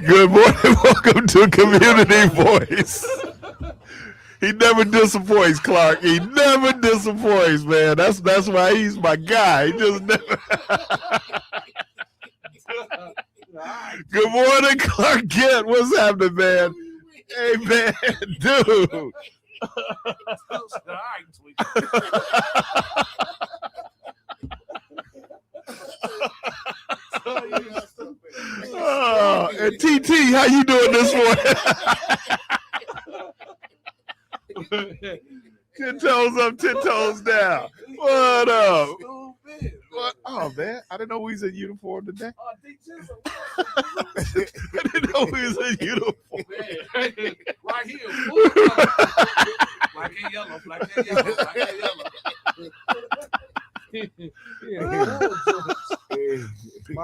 Good morning. Welcome to Community Voice. He never disappoints, Clark. He never disappoints, man. That's why he's my guy. He just never. Good morning, Clark Kent. What's happening, man? Hey, man, dude. Oh, and TT, how you doing this morning? 10 toes up, 10 toes down. What up? What? Oh, man, I didn't know we was in uniform today. I didn't know we was in uniform. Right here. Black and yellow, black and yellow, black and yellow.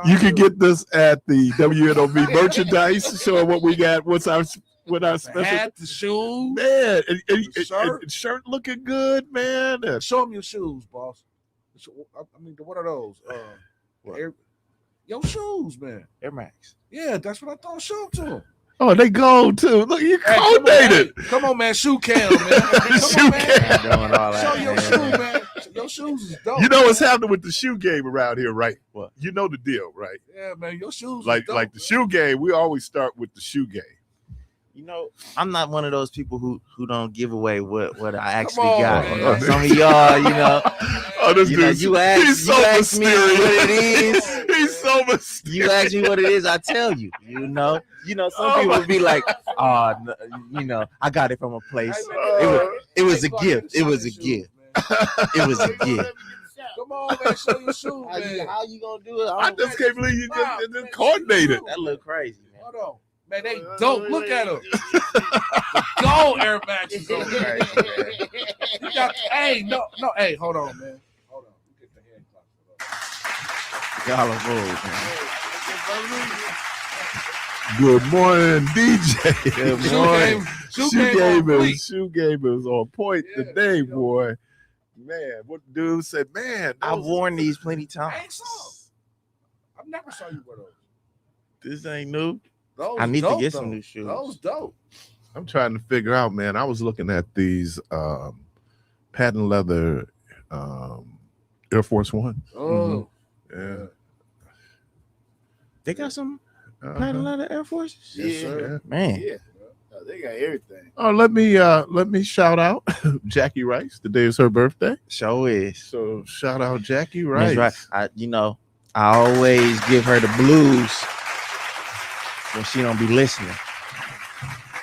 You can get this at the WNOV merchandise, showing what we got. What's our special hat, the shoes, man, and shirt looking good, man. Show them your shoes, boss. I mean, what are those? Your shoes, man. Air Max. Yeah, that's what I thought. Show them to them. Oh, they gold too. Look, you coordinated. Come on, man. Shoe cam, man. Shoe cam. Doing all that, show your shoe, man. Your shoes is dope. You know what's happening with the shoe game around here, right? What? You know the deal, right? Yeah, man. Your shoes like the shoe game. We always start with the shoe game. You know, I'm not one of those people who don't give away what I actually on, got. man. Some of y'all, you know. Oh, this dude, you ask me what it is. He's so mysterious. You ask me what it is, I tell you. You know, some people be like, "Oh, you know, I got it from a place. It was a gift. It was a gift. It was a gift." Come on, man. Show your shoes, man. How you gonna do it? I just can't believe you just coordinated. That look crazy, man. Hold on. Man, they dope. Look at them. Gold Air Maxes on there. You got, hey, no, hey, hold on, man. Hold on. You get the hand clap. Y'all are rude, man. Good morning, DJ. Good morning. Shoe game is on point today, boy. Man, what the dude said, man. I've worn these plenty times. I ain't saw. I never saw you wear those. This ain't new. Those I need dope, to get though. some new shoes. Those dope. I'm trying to figure out, man. I was looking at these patent leather Air Force One. Oh, Yeah. They got some patent leather Air Forces? yes, sir. Man. Yeah, they got everything. Oh, let me shout out Jackie Rice. Today is her birthday. Sure is. So shout out Jackie That's Rice. right. I always give her the blues when she don't be listening.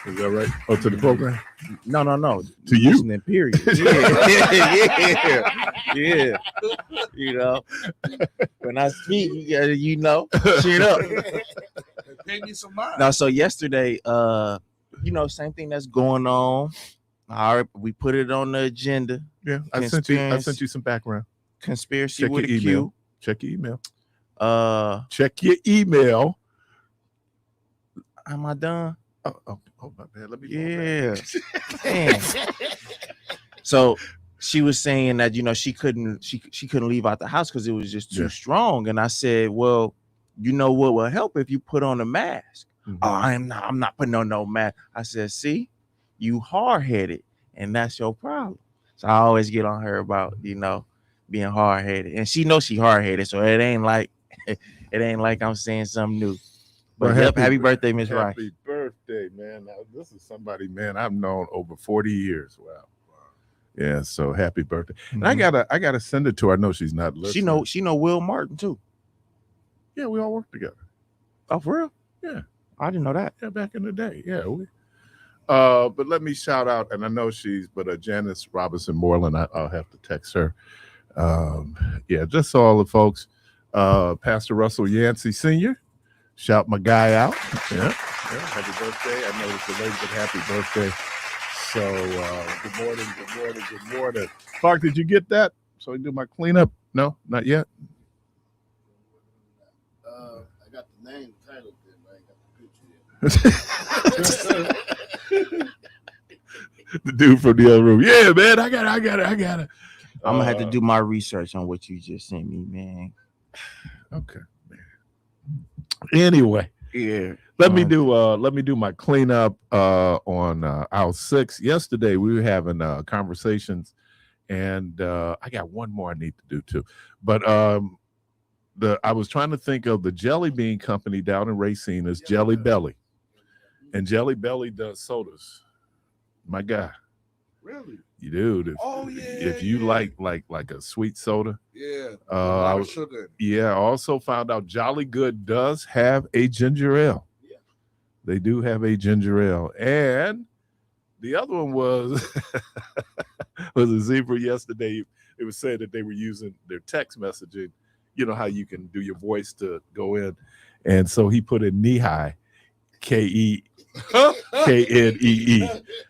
Is that right? Oh, to the program? No. To you? Listening, period. Yeah. You know, when I speak, you know, shit up. Pay me some money. No, so yesterday, same thing that's going on. All right, we put it on the agenda. Yeah, I sent you some background. Conspiracy Check with a your Q. email. Check your email. Check your email. Am I done? Oh my bad. Let me. Yeah. Man. So she was saying that she couldn't leave out the house because it was just too strong. And I said, well, you know what will help if you put on a mask. Mm-hmm. Oh, I'm not putting on no mask. I said, see, you hard-headed, and that's your problem. So I always get on her about being hard-headed, and she knows she hard-headed, so it ain't like I'm saying something new. But well, happy birthday, Miss Rice. Happy birthday, man. Now, this is somebody, man, I've known over 40 years. Wow. Yeah, so happy birthday. Mm-hmm. And I gotta send it to her. I know she's not listening. She know Will Martin too. Yeah, we all work together. Oh, for real? Yeah. I didn't know that. Yeah, back in the day. Yeah. But let me shout out, and I know Janice Robinson Moreland, I'll have to text her. Just so all the folks, Pastor Russell Yancey Sr., shout my guy out. Yeah. Happy birthday. I know it's a lady, but happy birthday. So good morning. Clark, did you get that? So I do my cleanup? No, not yet. I got the name, the title, but I ain't got the picture yet. The dude from the other room. Yeah, man, I got it. I'm gonna have to do my research on what you just sent me, man. Okay, man. Anyway, Yeah. Let me do my cleanup on aisle 6. Yesterday we were having conversations, and I got one more I need to do too. But I was trying to think of the jelly bean company down in Racine is Jelly Belly, and Jelly Belly does sodas. My guy, Really? you dude. If you like a sweet soda, I was sugar. Yeah. I also found out Jolly Good does have a ginger ale. They do have a ginger ale. And the other one was a zebra yesterday. It was said that they were using their text messaging. You know how you can do your voice to go in. And so he put in knee-high, K-E-K-N-E-E.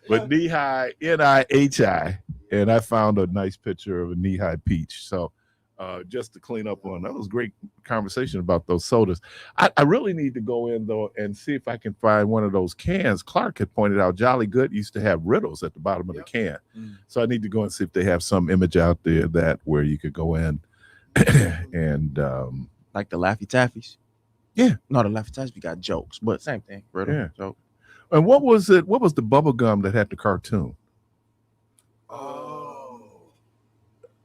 But knee-high, N-I-H-I. And I found a nice picture of a knee-high peach. So just to clean up on that was a great conversation about those sodas. I really need to go in though and see if I can find one of those cans. Clark had pointed out Jolly Good used to have riddles at the bottom of the can. So I need to go and see if they have some image out there that where you could go in and like the Laffy Taffies. Yeah. No, the Laffy Taffies got jokes, but same thing. Riddle, yeah. Joke. And what was it? What was the bubble gum that had the cartoon?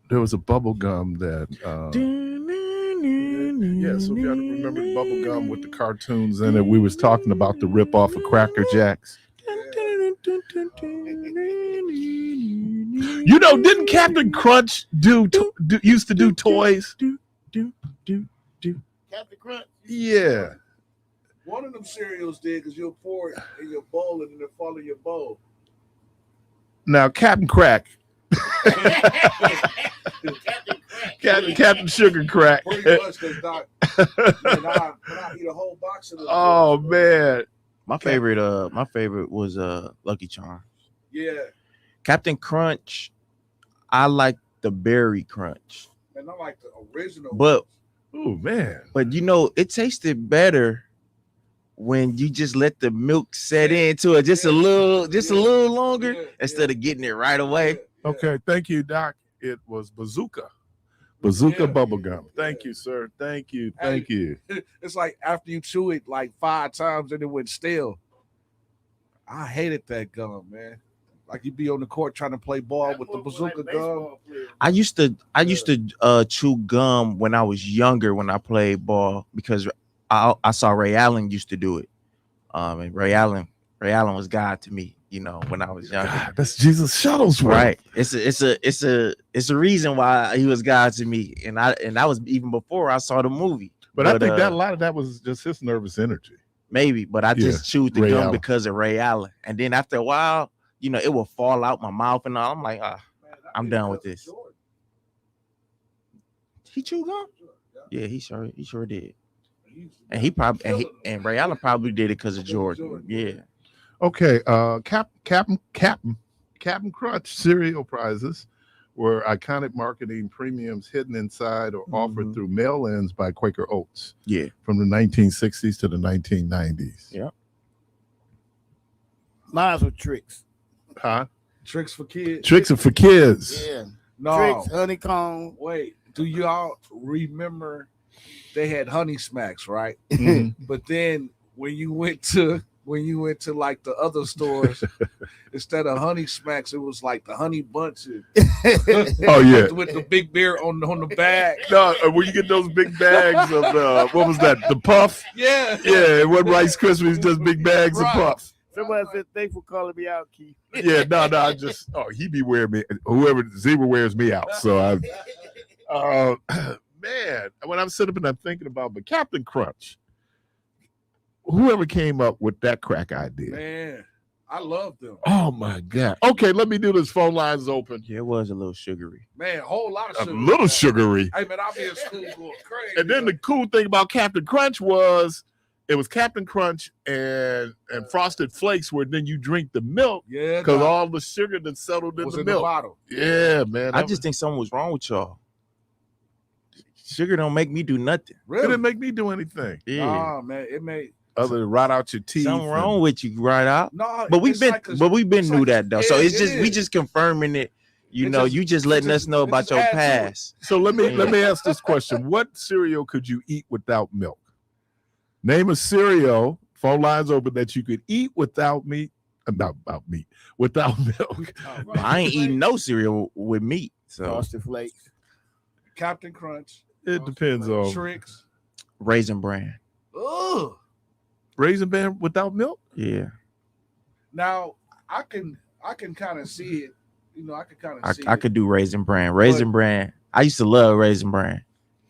There was a bubble gum that yeah, so you got to remember the bubble gum with the cartoons in it. We was talking about the rip off of Cracker Jacks. You know, didn't Captain Crunch used to do toys? Captain Crunch. Yeah. One of them cereals did because you'll pour it in your bowl and then it'll fall in your bowl. Now, Captain Crack. Captain Sugar Crack. Pretty much, when I eat a whole box of them. Oh man, my favorite was Lucky Charms. Yeah, Captain Crunch. I like the berry crunch. And I like the original. But oh man, but you know it tasted better when you just let the milk set into it just a little longer instead of getting it right away. Okay, thank you, Doc. It was Bazooka bubblegum. Thank you, sir. Thank you. It's like after you chew it like 5 times and it went stale. I hated that gum, man. Like you'd be on the court trying to play ball with the bazooka gum. I used to chew gum when I was younger when I played ball because I saw Ray Allen used to do it. And Ray Allen was God to me, you know, when I was younger. God, that's Jesus Shuttlesworth. Right. It's a reason why he was God to me. And that was even before I saw the movie. But I think that a lot of that was just his nervous energy. Maybe, but I just chewed the Ray gum Allen. because of Ray Allen. And then after a while, you know, it will fall out my mouth and all. I'm like, I'm done with this. He chewed gum? Yeah, he sure did. And he probably and Ray Allen probably did it because of Jordan. Yeah. Okay, Captain Crunch cereal prizes were iconic marketing premiums hidden inside or offered through mail-ins by Quaker Oats. Yeah. From the 1960s to the 1990s. Yeah. Mine were tricks. Huh? Tricks for kids. Tricks are for kids. Yeah. No. Tricks, honeycomb. Wait, do y'all remember they had Honey Smacks, right? Mhm. But then when you went to like the other stores, instead of Honey Smacks, it was like the Honey Bunches. Oh yeah. With the big bear on the bag. No, when you get those big bags of what was that? The Puff? Yeah. Yeah, it wasn't Rice Krispies, just big bags of Puff. Somebody said, thanks for calling me out, Keith. Yeah, no, I just he be wearing me. Whoever Zebra wears me out. So man, when I'm sitting up and I'm thinking about, but Captain Crunch, whoever came up with that crack idea, Man, I love them. oh my God. Okay, let me do this. Phone lines open. Yeah, it was a little sugary. Man, a whole lot of A sugar. little sugary. Hey man, I'll be in school going crazy. And then the cool thing about Captain Crunch was it was Captain Crunch and Frosted Flakes, where then you drink the milk because all the sugar that settled in was the in milk. the bottle. Yeah, man. I just think something was wrong with y'all. Sugar don't make me do nothing. It Really? didn't make me do anything Yeah. Nah, man, it made other than rot out your teeth. Something wrong with you right out. no. But we've it's been like a- knew like- that though. So yeah, it's it just we is. just confirming it. You It know, just- you just it letting just- us know it about just your adds to it. past. So let me ask this question: what cereal could you eat without milk? Name a cereal Phone lines open that you could eat without meat. About meat. Without milk. I ain't eating no cereal with meat. So Frosted Flakes. Captain Crunch. It depends on Tricks. Raisin Bran. Ugh. Raisin Bran without milk. Yeah. Now I can kind of see it. You know, I can kind of see I it. could do Raisin Bran. Raisin Bran. I used to love Raisin Bran.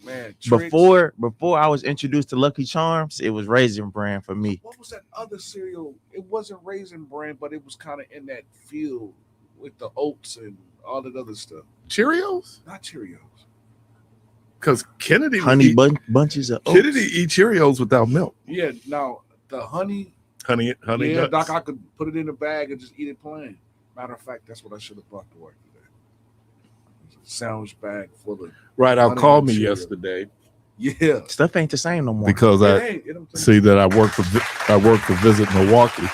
Man, Tricks. Before I was introduced to Lucky Charms, it was Raisin Bran for me. What was that other cereal? It wasn't Raisin Bran, but it was kind of in that field with the oats and all that other stuff. Cheerios? Not Cheerios. Because Kennedy Honey bunches of oats. Kennedy eat Cheerios without milk. Yeah, now the honey. Honey Yeah, nuts. Doc, I could put it in a bag and just eat it plain. Matter of fact, that's what I should have brought to work today. A sandwich bag full of. Right, I'll honey call nut me cereal. yesterday Yeah. Stuff ain't the same no more. because It I ain't. It don't see that I work to visit Milwaukee.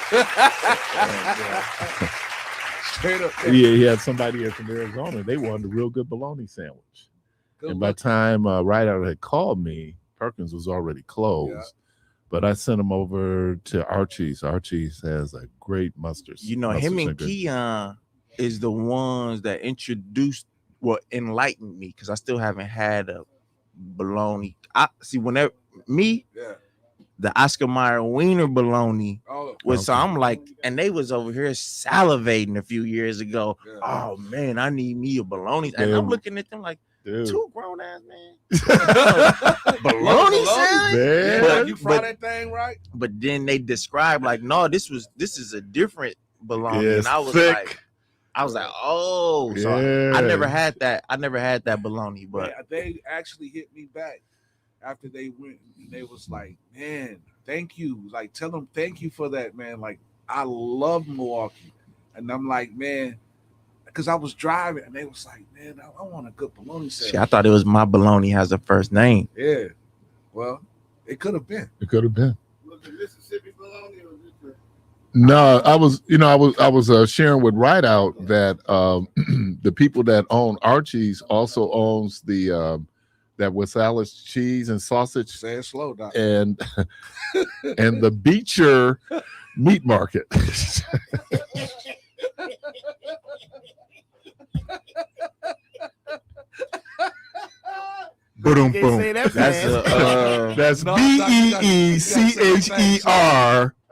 Straight up. Yeah, he had somebody here from Arizona. They wanted a real good bologna sandwich. Good And by luck. the time Rideout had called me, Perkins was already closed. Yeah. But I sent him over to Archie's. Archie's has a great mustard. You know, mustard him and sugar. Keon is the ones that enlightened me because I still haven't had a bologna. I see whenever Yeah. the Oscar Mayer Wiener bologna Oh, was so Okay. I'm like, and they was over here salivating a few years ago. yeah. Oh man, I need me a bologna. And I'm Dude. looking at them like Dude. two grown ass man. Bologna salad? Man. Yeah, you fry but- that thing right? But then they described like, no, this is a different bologna. Yeah, and I was thick. like, oh, so Yeah. I never had that. I never had that bologna, but Yeah, they actually hit me back after they went. And they was like, man, thank you. Like, tell them thank you for that, man. Like, I love Milwaukee. And I'm like, man, because I was driving and they was like, man, I want a good bologna sandwich. shit, I thought it was my bologna has a first name. Yeah. Well, it could have been. It could have been. Was it Mississippi bologna or was it No, I was sharing with Rideout that the people that own Archie's also owns the that Wasalis cheese and sausage Say it slow, Doc. and and the Beecher meat market. Boom, Can't boom. say that That's fast. That's No, BEECHER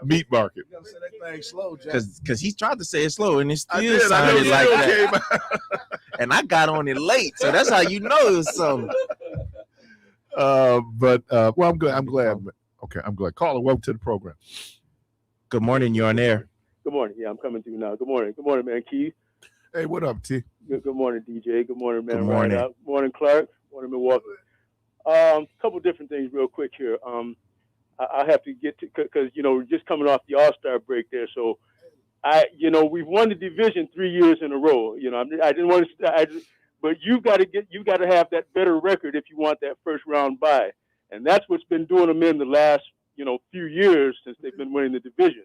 meat market. You gotta say that thing slow, Jack. Because he tried to say it slow and it I still did. I know sounded you like still that. came out. And I got on it late, so that's how you know it was something. Well, I'm glad. Okay, I'm glad. Caller, welcome to the program. Good morning, you're on air. Good morning. Yeah, I'm coming through now. Good morning, man, Keith. Hey, what up, T? Good morning, DJ. Good morning, man. Good morning. Right, morning, Clark. Morning, Milwaukee. Couple different things real quick here. I have to get to because we're just coming off the All-Star break there, so we've won the division 3 years in a row. I didn't want to. But you got to have that better record if you want that first round bye, and that's what's been doing them in the last few years since they've been winning the division.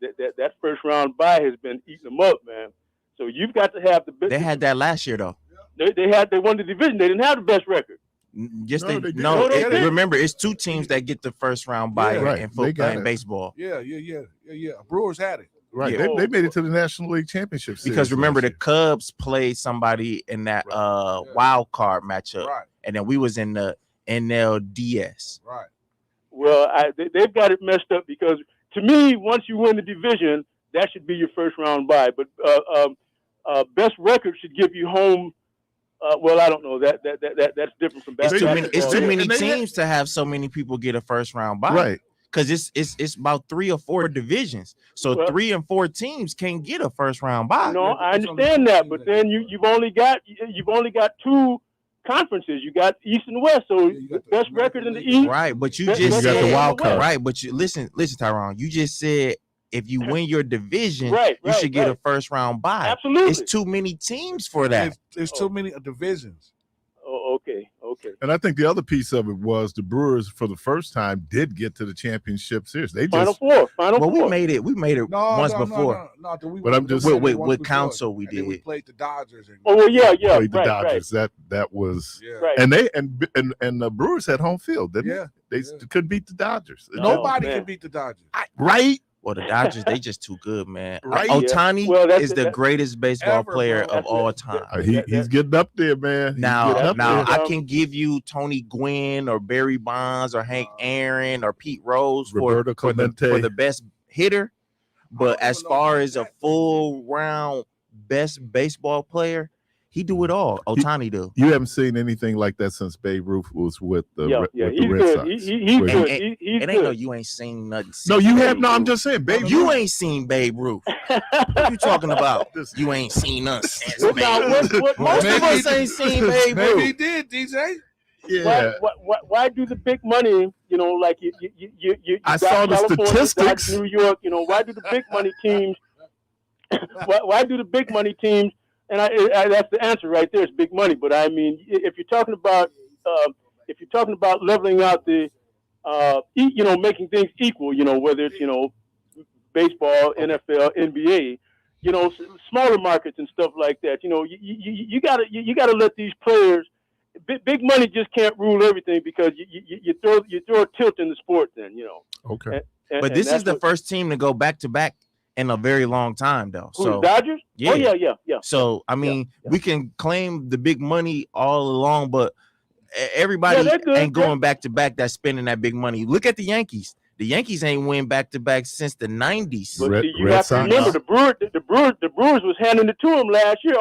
That first round bye has been eating them up, man. So you've got to have the. They had that last year though. They won the division. They didn't have the best record. Yes, No, they they did. no. No, they did. Remember, it's two teams that get the first round bye Yeah, right. in They football got and it. baseball. Yeah. Brewers had it. Right, Yeah. they made it to the National League Championship Series Because remember, the last Cubs played somebody in that Yeah. wild card matchup, Right. and then we was in the NLDS. Right. Well, they've got it messed up because to me, once you win the division, that should be your first round bye. But best record should give you home. Well, I don't know that's different from It's basketball. too many. It's too They- many and they had- teams to have so many people get a first round bye. year. Right. Because it's about 3 or 4 divisions, so Well- 3 and 4 teams can't get a first round bye. No, Yeah, I but it's only understand two that, teams but that then get you've only got two conferences. You got East and West, so you got the best American record in the League. East. Right, but you That- just that's You got the said wild card. right, but you listen, Tyrone. You just said if you win your division, Right, you should get a right. first round bye. Absolutely. It's too many teams for that. It's too many divisions. Oh, okay. And I think the other piece of it was the Brewers, for the first time, did get to the championship series. They Final just four. Well, Four. we made it No, once no, before. No. But I'm just- With council we And then we did. played the Dodgers. And, Oh well, yeah, played the right, Dodgers. That was, yeah. right. and they and the Brewers had home field, didn't Yeah. they? They couldn't beat the Dodgers. No. Nobody man. can beat the Dodgers. right? Well, the Dodgers, they just too good, man. Right. Ohtani Well, that's is the greatest baseball Ever, player bro. of all time. He's getting up there, man. He's Now, getting up now there. I can give you Tony Gwynn or Barry Bonds or Hank Aaron or Pete Rose for Roberto the Clemente. best hitter, but as far as a full round best baseball player, he do it all. Ohtani do. You haven't seen anything like that since Babe Ruth was with the Yeah, with yeah, the he's Red good. Sox. He's Where good. It He's ain't no good. you ain't seen nothing. No, you have. Babe No, I'm Ruth. just saying, Babe. You ain't seen Babe Ruth. What you talking about? You ain't seen us. as Well, Babe now, Ruth. what, Most of Maybe us he- ain't seen Babe Maybe he Ruth. did, DJ. Yeah. why do the big money, you know, like you I got saw the California, statistics. got New York, you know, why do the big money teams, why do the big money teams, and I that's the answer right there, it's big money. But I mean, if you're talking about leveling out the, you know, making things equal, you know, whether it's, you know, baseball, NFL, NBA, you know, smaller markets and stuff like that, you know, you gotta let these players. Big money just can't rule everything because you throw a tilt in the sport. Then, you know. Okay. But this is the first team to go back to back in a very long time, though. Who, So the Dodgers? yeah. Oh yeah. So I mean, we can claim the big money all along, but everybody Yeah, they're good. ain't going back to back that's spending that big money. Look at the Yankees. The Yankees ain't win back to back since the 90s. But Red- see, you Red have to Sox. remember the Brewers was handing it to them last year,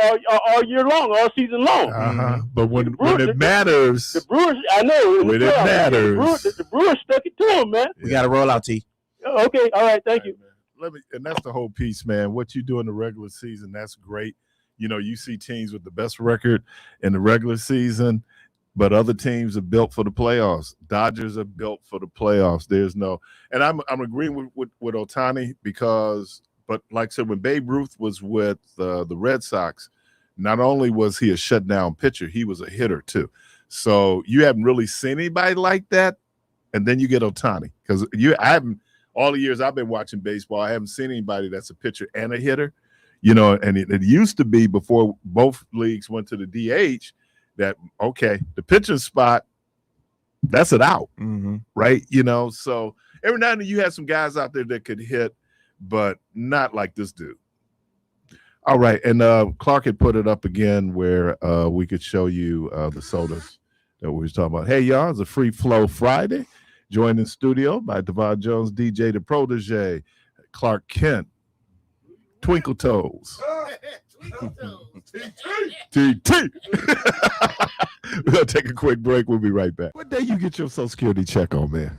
all year long, all season long. But when Brewers- it matters, The Brewers, I know, in the when it playoffs, matters. the Brewers stuck it to them, man. We got to roll out, T. Okay, all right, thank you. And that's the whole piece, man. What you do in the regular season, that's great. You know, you see teams with the best record in the regular season, but other teams are built for the playoffs. Dodgers are built for the playoffs. There's no, and I'm agreeing with Ohtani because, but like I said, when Babe Ruth was with the Red Sox, not only was he a shutdown pitcher, he was a hitter too. So you haven't really seen anybody like that, and then you get Ohtani because I haven't. All the years I've been watching baseball, I haven't seen anybody that's a pitcher and a hitter. You know, and it used to be before both leagues went to the DH that, okay, the pitching spot, that's it out, right? You know, so every now and then you have some guys out there that could hit, but not like this dude. All right, and Clark had put it up again where we could show you the sodas that we was talking about. Hey, y'all, it's a Free Flow Friday. Joined in studio by Devon Jones, DJ the Protege, Clark Kent, Twinkle Toes, TT. We're gonna take a quick break. We'll be right back. What day you get your Social Security check on, man?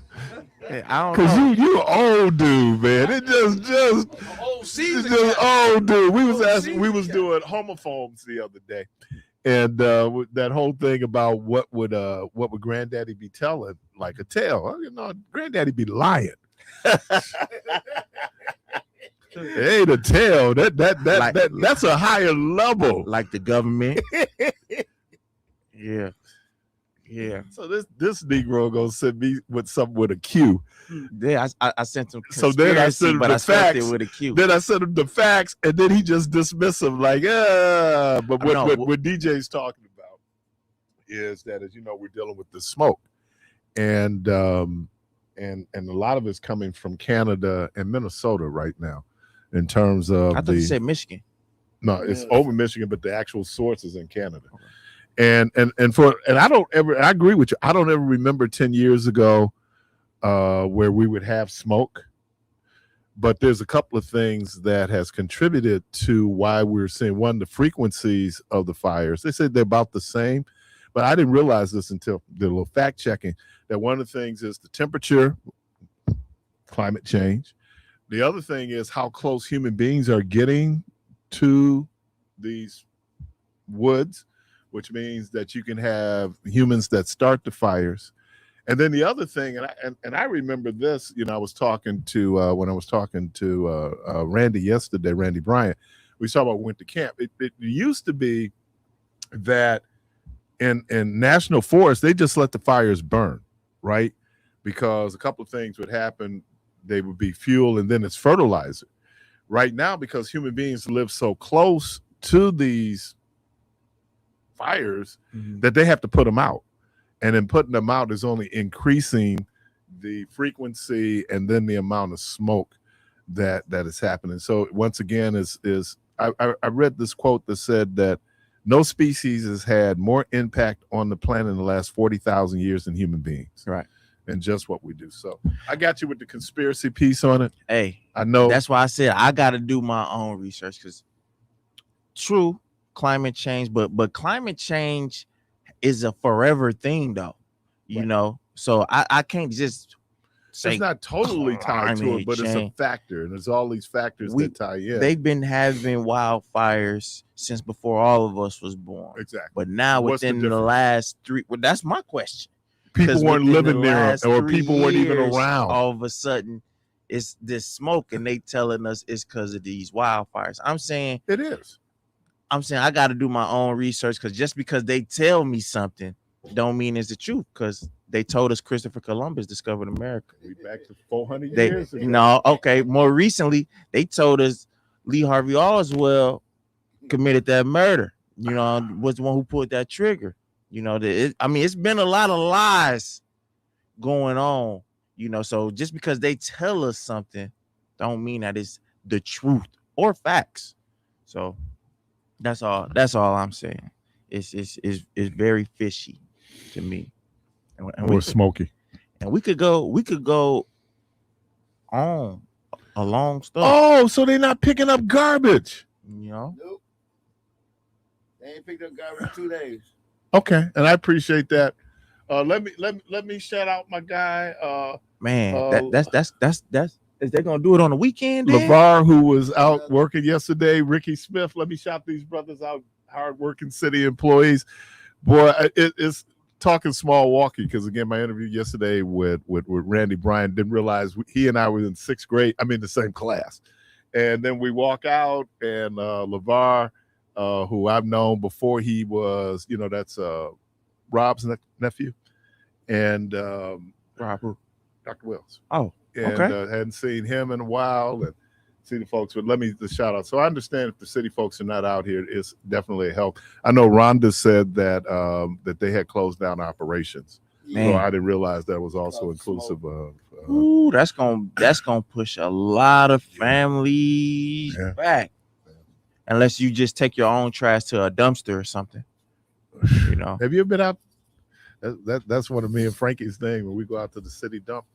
I don't Because know. you old dude, man. It just Old season. old dude. We was doing homophones the other day. And that whole thing about what would Granddaddy be telling, like a tale? Well, you know, Granddaddy be lying. It ain't a tale. That's a higher level. Like the government. Yeah. So this Negro gonna send me with something with a Q. Yeah, I sent him. So then I sent him but the I spelled facts. it with a Q. Then I sent him the facts, and then he just dismissed them like, But what DJ's talking about is that, as you know, we're dealing with the smoke, and a lot of it's coming from Canada and Minnesota right now, in terms of I thought you said Michigan. No, it's over Michigan, but the actual source is in Canada. Okay. And I agree with you. I don't ever remember 10 years ago where we would have smoke, but there's a couple of things that has contributed to why we're seeing the frequencies of the fires. They said they're about the same, but I didn't realize this until the little fact checking, that one of the things is the temperature, climate change. The other thing is how close human beings are getting to these woods, which means that you can have humans that start the fires. And then the other thing, and I remember this, you know, I was talking to Randy yesterday, Randy Bryant. We saw about winter camp. It used to be that in national forests, they just let the fires burn, right? Because a couple of things would happen. They would be fuel, and then it's fertilizer. Right now, because human beings live so close to these fires that they have to put them out, and then putting them out is only increasing the frequency and then the amount of smoke that is happening. So once again, I read this quote that said that no species has had more impact on the planet in the last 40,000 years than human beings. Right. And just what we do. So I got you with the conspiracy piece on it. Hey, I know. That's why I said I got to do my own research, because true climate change, but climate change is a forever thing, though. You know, so I can't just say it's not totally tied to it, but it's a factor, and there's all these factors that tie in. They've been having wildfires since before all of us was born. Exactly. But now within the last 3, well, that's my question. People weren't living there, or people weren't even around. All of a sudden, it's this smoke, and they telling us it's because of these wildfires. I'm saying it is. I'm saying I got to do my own research, because just because they tell me something don't mean it's the truth, because they told us Christopher Columbus discovered America. We back to 400 years ago. No, okay. More recently, they told us Lee Harvey Oswald committed that murder. You know, was the one who pulled that trigger. You know, it's been a lot of lies going on. You know, so just because they tell us something, don't mean that it's the truth or facts. So that's all I'm saying. It's very fishy to me. And we're smoky. And we could go on a long story. Oh, so they're not picking up garbage. You know? Nope. They ain't picked up garbage in 2 days. Okay, and I appreciate that. Let me shout out my guy. Man, that's is they gonna do it on the weekend? LeVar, who was out working yesterday. Ricky Smith. Let me shout these brothers out, hardworking city employees. Boy, it's talking small walkie, because again, my interview yesterday with Randy Bryan, didn't realize he and I were in 6th grade. I'm in the same class, and then we walk out, and LeVar, who I've known before he was, that's Rob's nephew, and Robert, Dr. Wells. Oh, and hadn't seen him in a while, and see the folks. But let me just shout out. So I understand if the city folks are not out here, it's definitely a help. I know Rhonda said that that they had closed down operations. Man. So I didn't realize that was also inclusive of. Ooh, that's gonna push a lot of families back, unless you just take your own trash to a dumpster or something. You know. Have you ever been out? That's one of me and Frankie's thing when we go out to the city dump.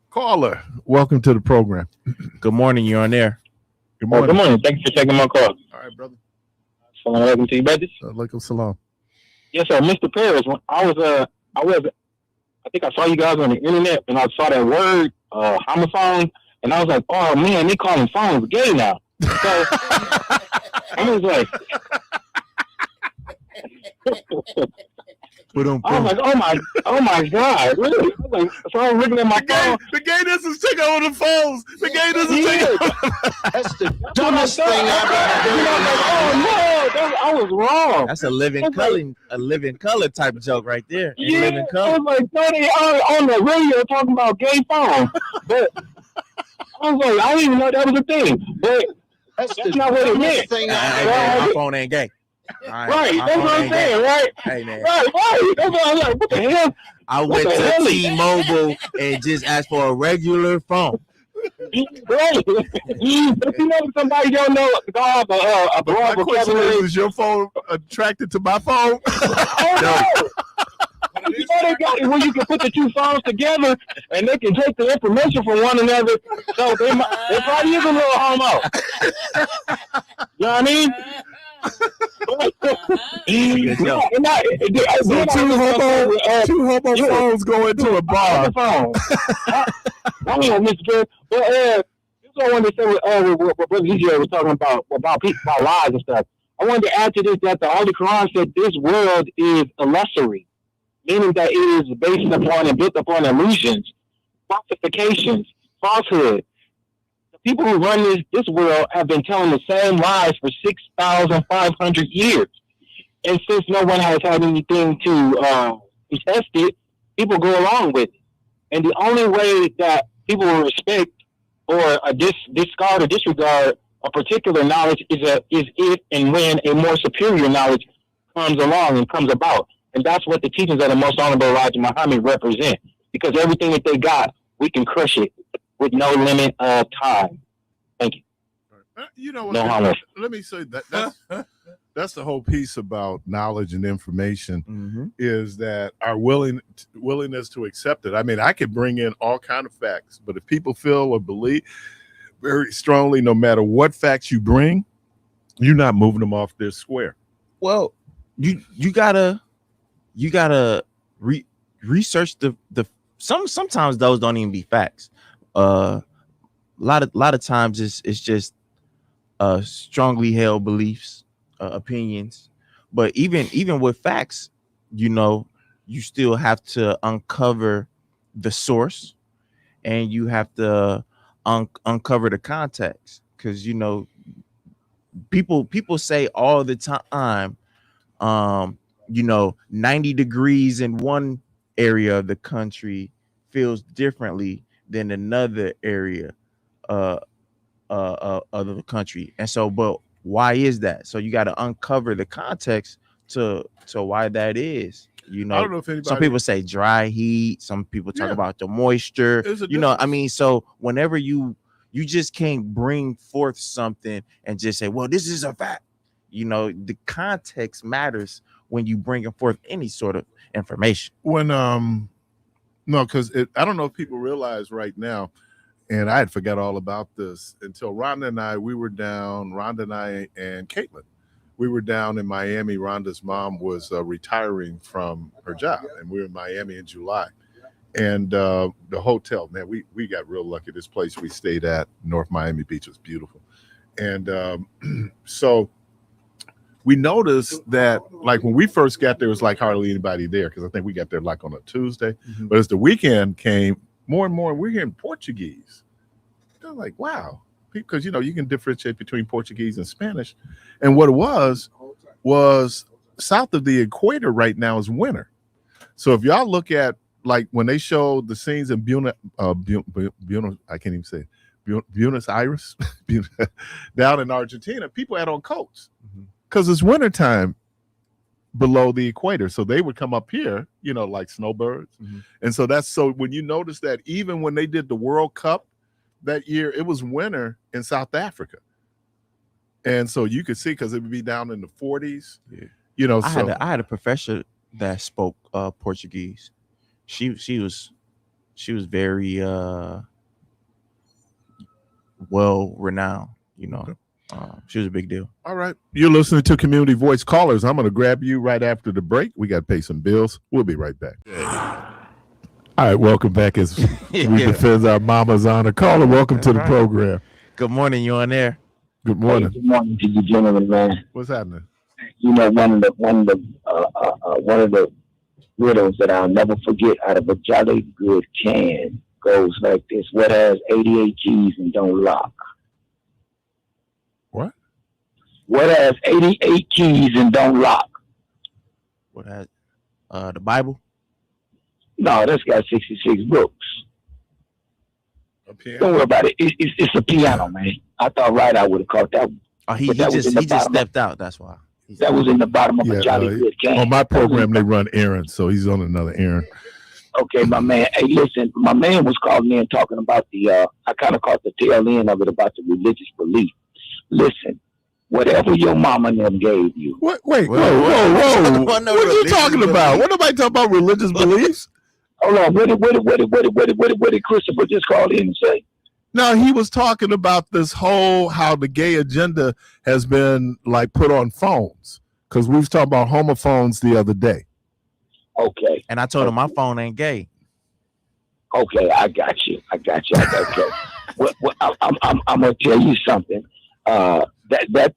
Caller, welcome to the program. Good morning, you're on there. Good morning. Good morning. Thank you for taking my call. All right, brother. Salam alaikum to you, brothers. Alaikum salam. Yes, sir. Mr. Parris, when I think I saw you guys on the internet, and I saw that word, homophone, and I was like, oh man, they calling phones gay now. So I was like, I was like, oh my God, really? I was like, so I'm looking at my phone. The gay doesn't take over the phones. The gay doesn't take over. That's the dumbest thing I've ever heard. Oh no, I was wrong. That's a living color type of joke right there. Yeah, Living I color. was like, buddy, on the radio talking about gay phones, but I was like, I didn't even know that was a thing. But that's not what it meant. Thing My phone ain't gay. Right, that's what I'm saying, right? Hey, man. Right. That's what I was like, what the hell? I went to T-Mobile and just asked for a regular phone. Right. If you know somebody don't know, have a broad My question vocabulary. is your phone attracted to my phone? Oh, no. You know they got it where you can put the two phones together and they can take the information from one another. So they probably is a little homo. You know what I mean? Two homo phones go into a bar. I don't know, Mr. Good. But this is what I wanted to say what Brother EJ was talking about lies and stuff. I wanted to add to this that the Holy Quran said this world is illusory, meaning that it is based upon and built upon illusions, falsifications, falsehood. The people who run this world have been telling the same lies for 6,500 years. And since no one has had anything to test it, people go along with it. And the only way that people will respect or discard or disregard a particular knowledge is if and when a more superior knowledge comes along and comes about. And that's what the teachings of the Most Honorable Elijah Muhammad represent. because everything that they got, we can crush it with no limit of time. Thank you. You know what? No homo. Let me say that's the whole piece about knowledge and information is that our willingness to accept it. I mean, I could bring in all kind of facts, but if people feel or believe very strongly, no matter what facts you bring, you're not moving them off their square. Well, you gotta research the sometimes those don't even be facts. A lot of times it's just strongly held beliefs, opinions. But even with facts, you know, you still have to uncover the source, and you have to uncover the context, because you know people say all the time, you know, 90 degrees in one area of the country feels differently than another area of the country. And so, but why is that? So you got to uncover the context to why that is. You know, I don't know if anybody, some people say dry heat, some people talk about the moisture, you know. I mean, so whenever you just can't bring forth something and just say, well, this is a fact. You know, the context matters when you bring forth any sort of information. When no, because I don't know if people realize right now, and I had forgot all about this until Rhonda and I and Caitlin, we were down in Miami. Rhonda's mom was retiring from her job, and we were in Miami in July. And the hotel, man, we got real lucky. This place we stayed at, North Miami Beach, was beautiful. And so we noticed that, like, when we first got there, it was like hardly anybody there, because I think we got there like on a Tuesday. But as the weekend came, more and more we're hearing Portuguese. They're like, wow, because, you know, you can differentiate between Portuguese and Spanish. And what it was south of the equator right now is winter. So if y'all look at, like, when they showed the scenes in Buenos Aires, down in Argentina, people had on coats because it's wintertime below the equator. So they would come up here, you know, like snowbirds. And so so when you notice that even when they did the World Cup that year, it was winter in South Africa. And so you could see, because it would be down in the 40s. You know, I had a professor that spoke Portuguese. She was very well renowned, you know. She was a big deal. All right. You're listening to Community Voice Callers. I'm going to grab you right after the break. We got to pay some bills. We'll be right back. All right. Welcome back as we defend our mama's honor. Caller, welcome to the program. Good morning. You on there? Good morning. Hey, good morning to you, gentlemen, man. What's happening? You know, one of the riddles that I'll never forget out of a Jolly Good can goes like this: what has 88 keys and don't lock? What? What has 88 keys and don't lock? What has the Bible? No, that's got 66 books. A piano? Don't worry about it. It's a piano, man. I thought I would have caught that one. Oh, he just stepped out. That's why. That was in the bottom of a Jolly Good can. On my program, they run errands, so he's on another errand. Okay, my man. Hey, listen, my man was calling in talking about I kind of caught the tail end of it about the religious belief. Listen, whatever your mama and them gave you. What? Wait, whoa. What are you talking about? What nobody talking about religious beliefs? Hold on, what did Christopher just call in and say? No, he was talking about this whole, how the gay agenda has been like put on phones, because we was talking about homophones the other day. Okay. And I told him my phone ain't gay. Okay, I got you. Okay. I'm gonna tell you something. That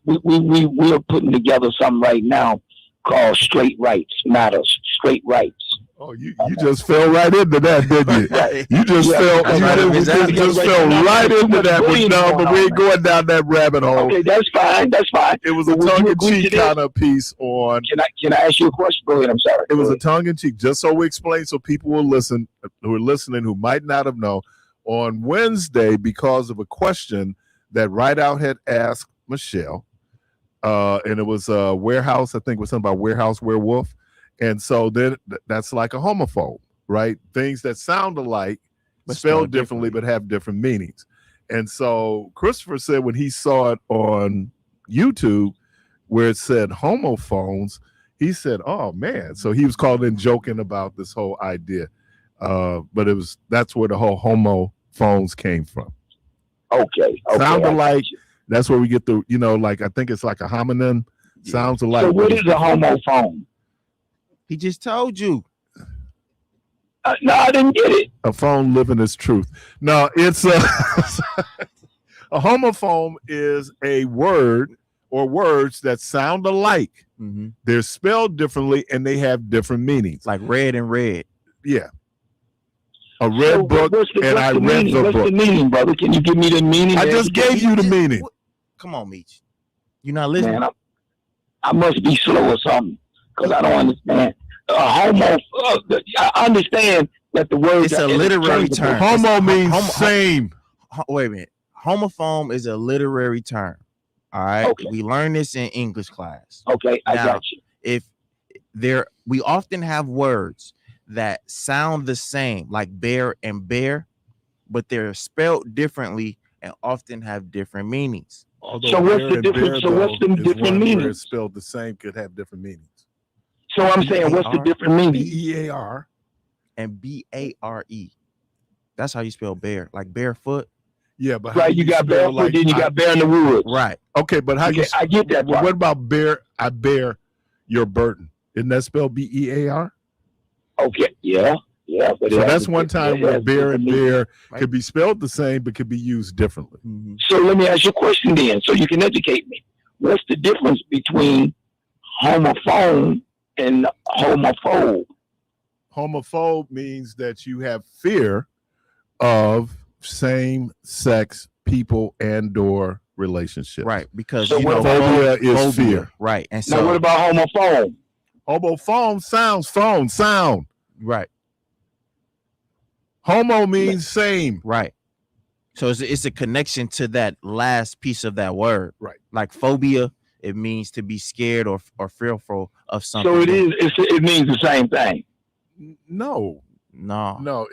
we're putting together something right now called Straight Rights Matters. Straight Rights. Oh, you just fell right into that, didn't you? You just fell right into that. But we ain't going down that rabbit hole. Okay, that's fine. It was a tongue-in-cheek kind of piece on. Can I ask you a question? Go ahead. I'm sorry. It was a tongue-in-cheek, just so we explain, so people will listen, who are listening, who might not have known. On Wednesday, because of a question that Right Out had asked Michelle, and it was warehouse. I think it was something about warehouse werewolf. And so then that's like a homophobe. right? Things that sound alike, But spelled differently, but have different meanings. And so Christopher said when he saw it on YouTube where it said homophones, he said, "Oh man!" So he was calling in joking about this whole idea, but that's where the whole homophones came from. Okay. Sound alike. That's where we get the, like I think it's like a homonym. Yeah. Sounds alike. So what is a homophone? He just told you. No, I didn't get it. A phone living its truth. No, it's a homophone is a word or words that sound alike. Mm-hmm. They're spelled differently and they have different meanings. Like red and red. Yeah. A red book, and I read the book. What's the meaning, brother? Can you give me the meaning? I just gave you the meaning. Come on, Meech. You're not listening. Man, I must be slow or something because I don't understand. I understand that the word. It's a literary term. Homo means same. Wait a minute. Homophone is a literary term. All right. Okay. We learned this in English class. Okay, I got you. We often have words that sound the same, like bear and bear, but they're spelled differently and often have different meanings. Although So what's the difference? So what's the different meanings? Spelled the same could have different meanings. So I'm saying, what's the different meaning? B-E-A-R and B-A-R-E. That's how you spell bear, like barefoot. Yeah, but right, you got barefoot, like, then you got bear in the woods. Right. Okay, but how I get that. What about bear? I bear your burden. Isn't that spelled B-E-A-R? Okay, yeah. But so that's one time where bear and bear could be spelled the same, but could be used differently. Mm-hmm. So let me ask you a question then, so you can educate me. What's the difference between homophone and homophobe? Homophobe means that you have fear of same-sex people and/or relationships. Right, because so phobia is fear. Right, and so now what about homophone? Homophone sound. Right. Homo means same. Right. So it's a connection to that last piece of that word. Right. Like phobia, it means to be scared or fearful of something. So it means the same thing. No,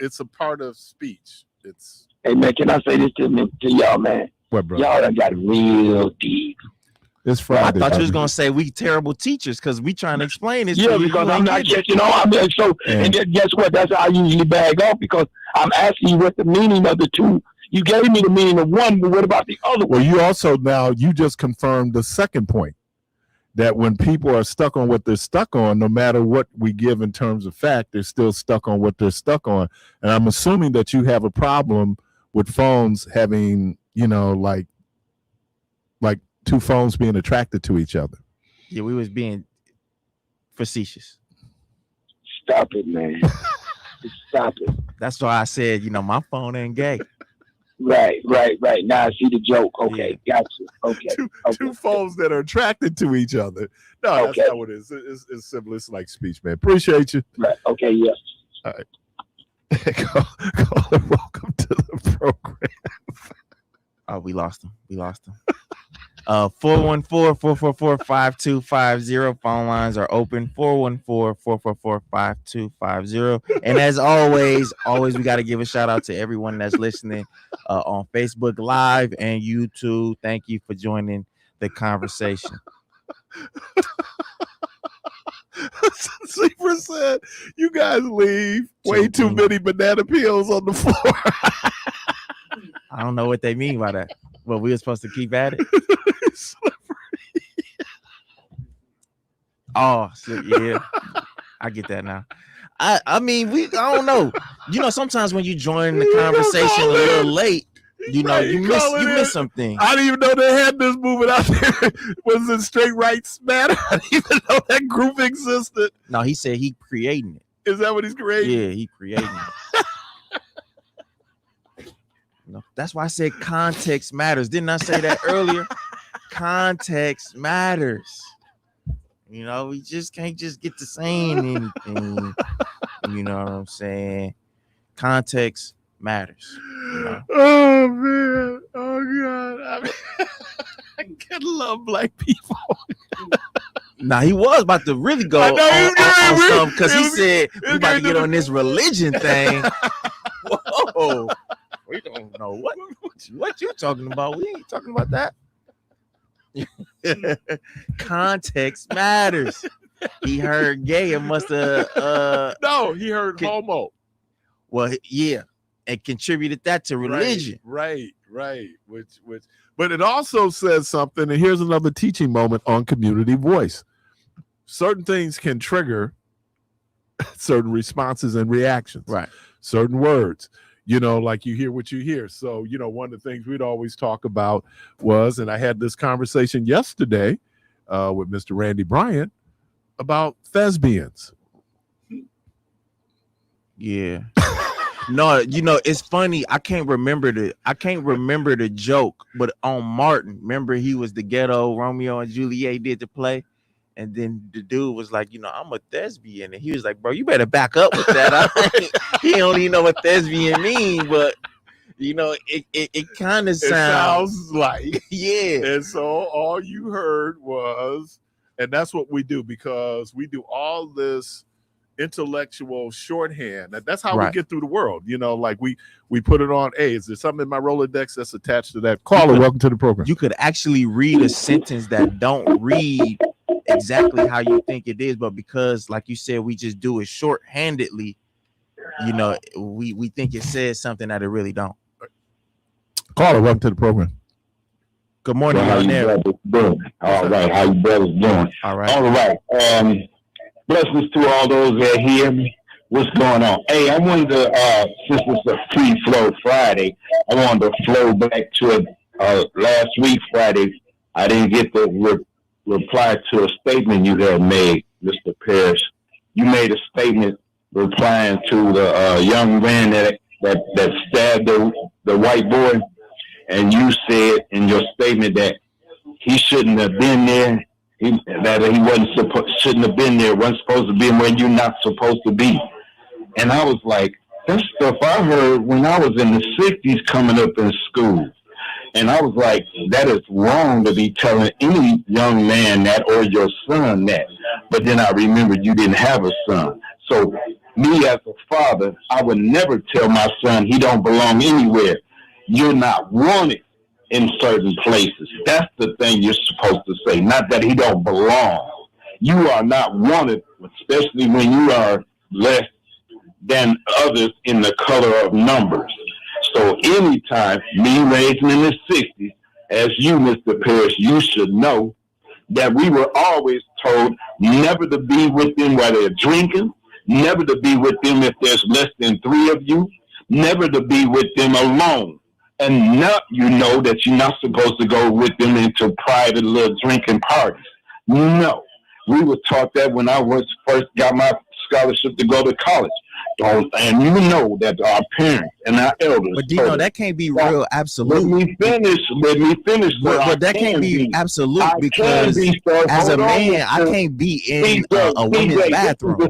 it's a part of speech. It's. Hey man, can I say this to y'all, man? What, bro? Y'all done got real deep. It's Friday. I thought you was gonna say we terrible teachers because we trying to explain this. Yeah, because I'm not catching on. And then guess what? That's how I usually bag off because I'm asking you what the meaning of the two. You gave me the meaning of one, but what about the other one? Well, you also you just confirmed the second point that when people are stuck on what they're stuck on, no matter what we give in terms of fact, they're still stuck on what they're stuck on. And I'm assuming that you have a problem with phones having, like two phones being attracted to each other. Yeah, we was being facetious. Stop it, man. Stop it. That's why I said, my phone ain't gay. Right. Now I see the joke. Okay, gotcha. Okay. Two phones that are attracted to each other. No, that's not what it is. It's simple. It's like speech, man. Appreciate you. Right. Okay, yes. All right. Caller, welcome to the program. Oh, we lost him. 414-444-5250. Phone lines are open. 414-444-5250. And as always, we got to give a shout out to everyone that's listening on Facebook Live and YouTube. Thank you for joining the conversation. Zebra said, "You guys leave way too many banana peels on the floor." I don't know what they mean by that. Well, we were supposed to keep at it. Oh, so yeah, I get that now. I mean, I don't know. Sometimes when you join the conversation a little late, you miss something. I didn't even know they had this movement out there. Was it Straight Rights Matter? I didn't even know that group existed. No, he said he creating it. Is that what he's creating? Yeah, he creating it. That's why I said context matters. Didn't I say that earlier? Context matters. We just can't just get to saying anything. You know what I'm saying? Context matters. Oh man! Oh god! I gotta love black people. Nah, he was about to really go I know on something because he it was- said we was about to getting get to on the- this religion thing. Whoa, we don't know what you talking about. We ain't talking about that. Context matters. He heard gay and must have No, he heard Can- homo. well, yeah, and contributed that to religion. Right. Which, but it also says something. And here's another teaching moment on community voice. Certain things can trigger certain responses and reactions. Right. Certain words, like you hear what you hear. So, one of the things we'd always talk about was, and I had this conversation yesterday with Mr. Randy Bryant about thespians. Yeah. No, it's funny. I can't remember the joke, but on Martin, remember he was the ghetto Romeo and Juliet did the play, and then the dude was like, I'm a thespian, and he was like, bro, you better back up with that. He don't even know what thespian mean, but it kind of Sounds like yeah. And so all you heard was, and that's what we do, because we do all this intellectual shorthand. That's how we Right. get through the world. Like we put it on. Hey, is there something in my Rolodex that's attached to that? Caller, welcome to the program. You could actually read a sentence that don't read exactly how you think it is, but because, like you said, we just do it shorthandedly, we think it says something that it really don't. Caller, welcome to the program. Good morning, Well, how on you there. brothers doing? All right, how you brothers doing? All right. All right. Blessings to all those that hear me. What's going on? Hey, I wanted to, since it's a free-flow Friday, I wanted to flow back to it. Last week, Friday, I didn't get the reply to a statement you had made, Mr. Parris. You made a statement replying to the young man that stabbed the white boy, and you said in your statement that he shouldn't have been there. That he shouldn't have been there, wasn't supposed to be where you're not supposed to be. And I was like, that's stuff I heard when I was in the 60s coming up in school. And I was like, that is wrong to be telling any young man that or your son that. But then I remembered you didn't have a son. So me as a father, I would never tell my son he don't belong anywhere. You're not wanted in certain places. That's the thing you're supposed to say, not that he don't belong. You are not wanted, especially when you are less than others in the color of numbers. So anytime, me raising in the 60s, as you, Mr. Parris, you should know that we were always told never to be with them while they're drinking, never to be with them if there's less than 3 of you, never to be with them alone. And now you know that you're not supposed to go with them into private little drinking parties. No. We were taught that when I first got my scholarship to go to college. And you know that our parents and our elders. But Dino, that can't be real absolute. Let me finish. But that can't be absolute, because as a man, I can't be in a women's bathroom.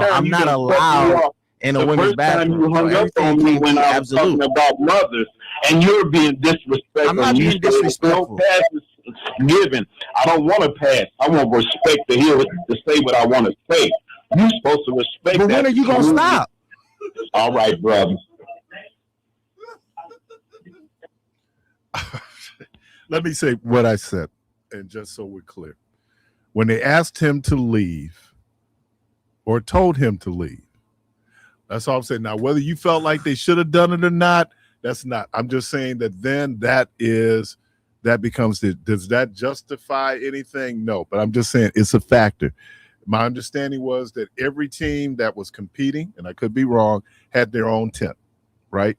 I'm not allowed in a women's bathroom. You hung up on me when I was talking about mothers, and you're being disrespectful. I'm not being disrespectful. No passes given. I don't want to pass. I want respect to hear to say what I want to say. You're supposed to respect. But when are you gonna stop? All right, brother. Let me say what I said, and just so we're clear. When they asked him to leave or told him to leave, that's all I'm saying. Now, whether you felt like they should have done it or not, that's not. I'm just saying that then that becomes does that justify anything? No, but I'm just saying it's a factor. My understanding was that every team that was competing, and I could be wrong, had their own tent, right?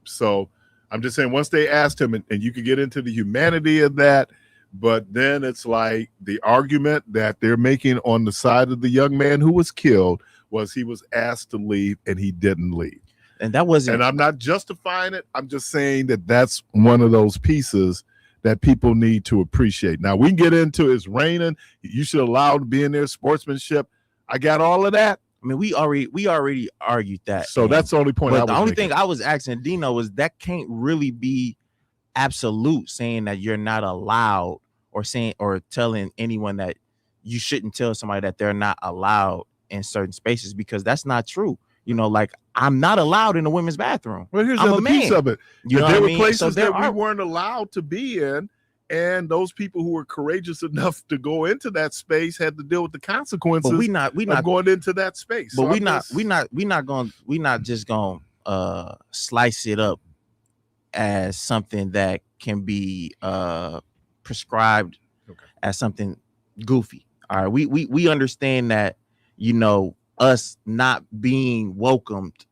So I'm just saying once they asked him, and you could get into the humanity of that, but then it's like the argument that they're making on the side of the young man who was killed was he was asked to leave and he didn't leave. And that wasn't. And I'm not justifying it. I'm just saying that that's one of those pieces that people need to appreciate. Now, we can get into it's raining. You should allow to be in there, sportsmanship. I got all of that. I mean, we already argued that. So that's the only point. But the only thing I was asking Dino was that can't really be absolute, saying that you're not allowed or telling anyone that you shouldn't tell somebody that they're not allowed in certain spaces, because that's not true. You know, like, I'm not allowed in the women's bathroom. Well, here's I'm the a other piece man. of it. You know there what were I mean? places So there that we are, weren't allowed to be in, and those people who were courageous enough to go into that space had to deal with the consequences but we not of going into that space. but So we not just gonna slice it up as something that can be prescribed as something goofy. All right, we understand that, you know, us not being welcomed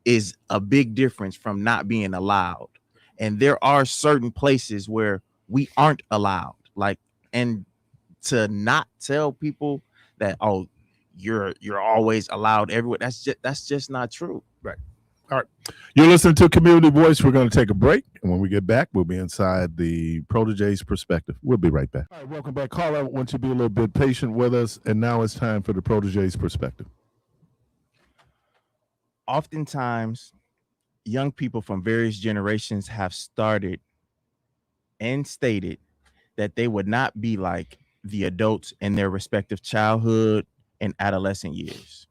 is a big difference from not being allowed. And there are certain places where we aren't allowed. Like, and to not tell people that, oh, you're always allowed everywhere, that's just not true. Right. All right. You're listening to Community Voice. We're going to take a break. And when we get back, we'll be inside the Protege's perspective. We'll be right back. All right. Welcome back. Caller, I want you to be a little bit patient with us. And now it's time for the Protege's perspective. Oftentimes, young people from various generations have started and stated that they would not be like the adults in their respective childhood and adolescent years.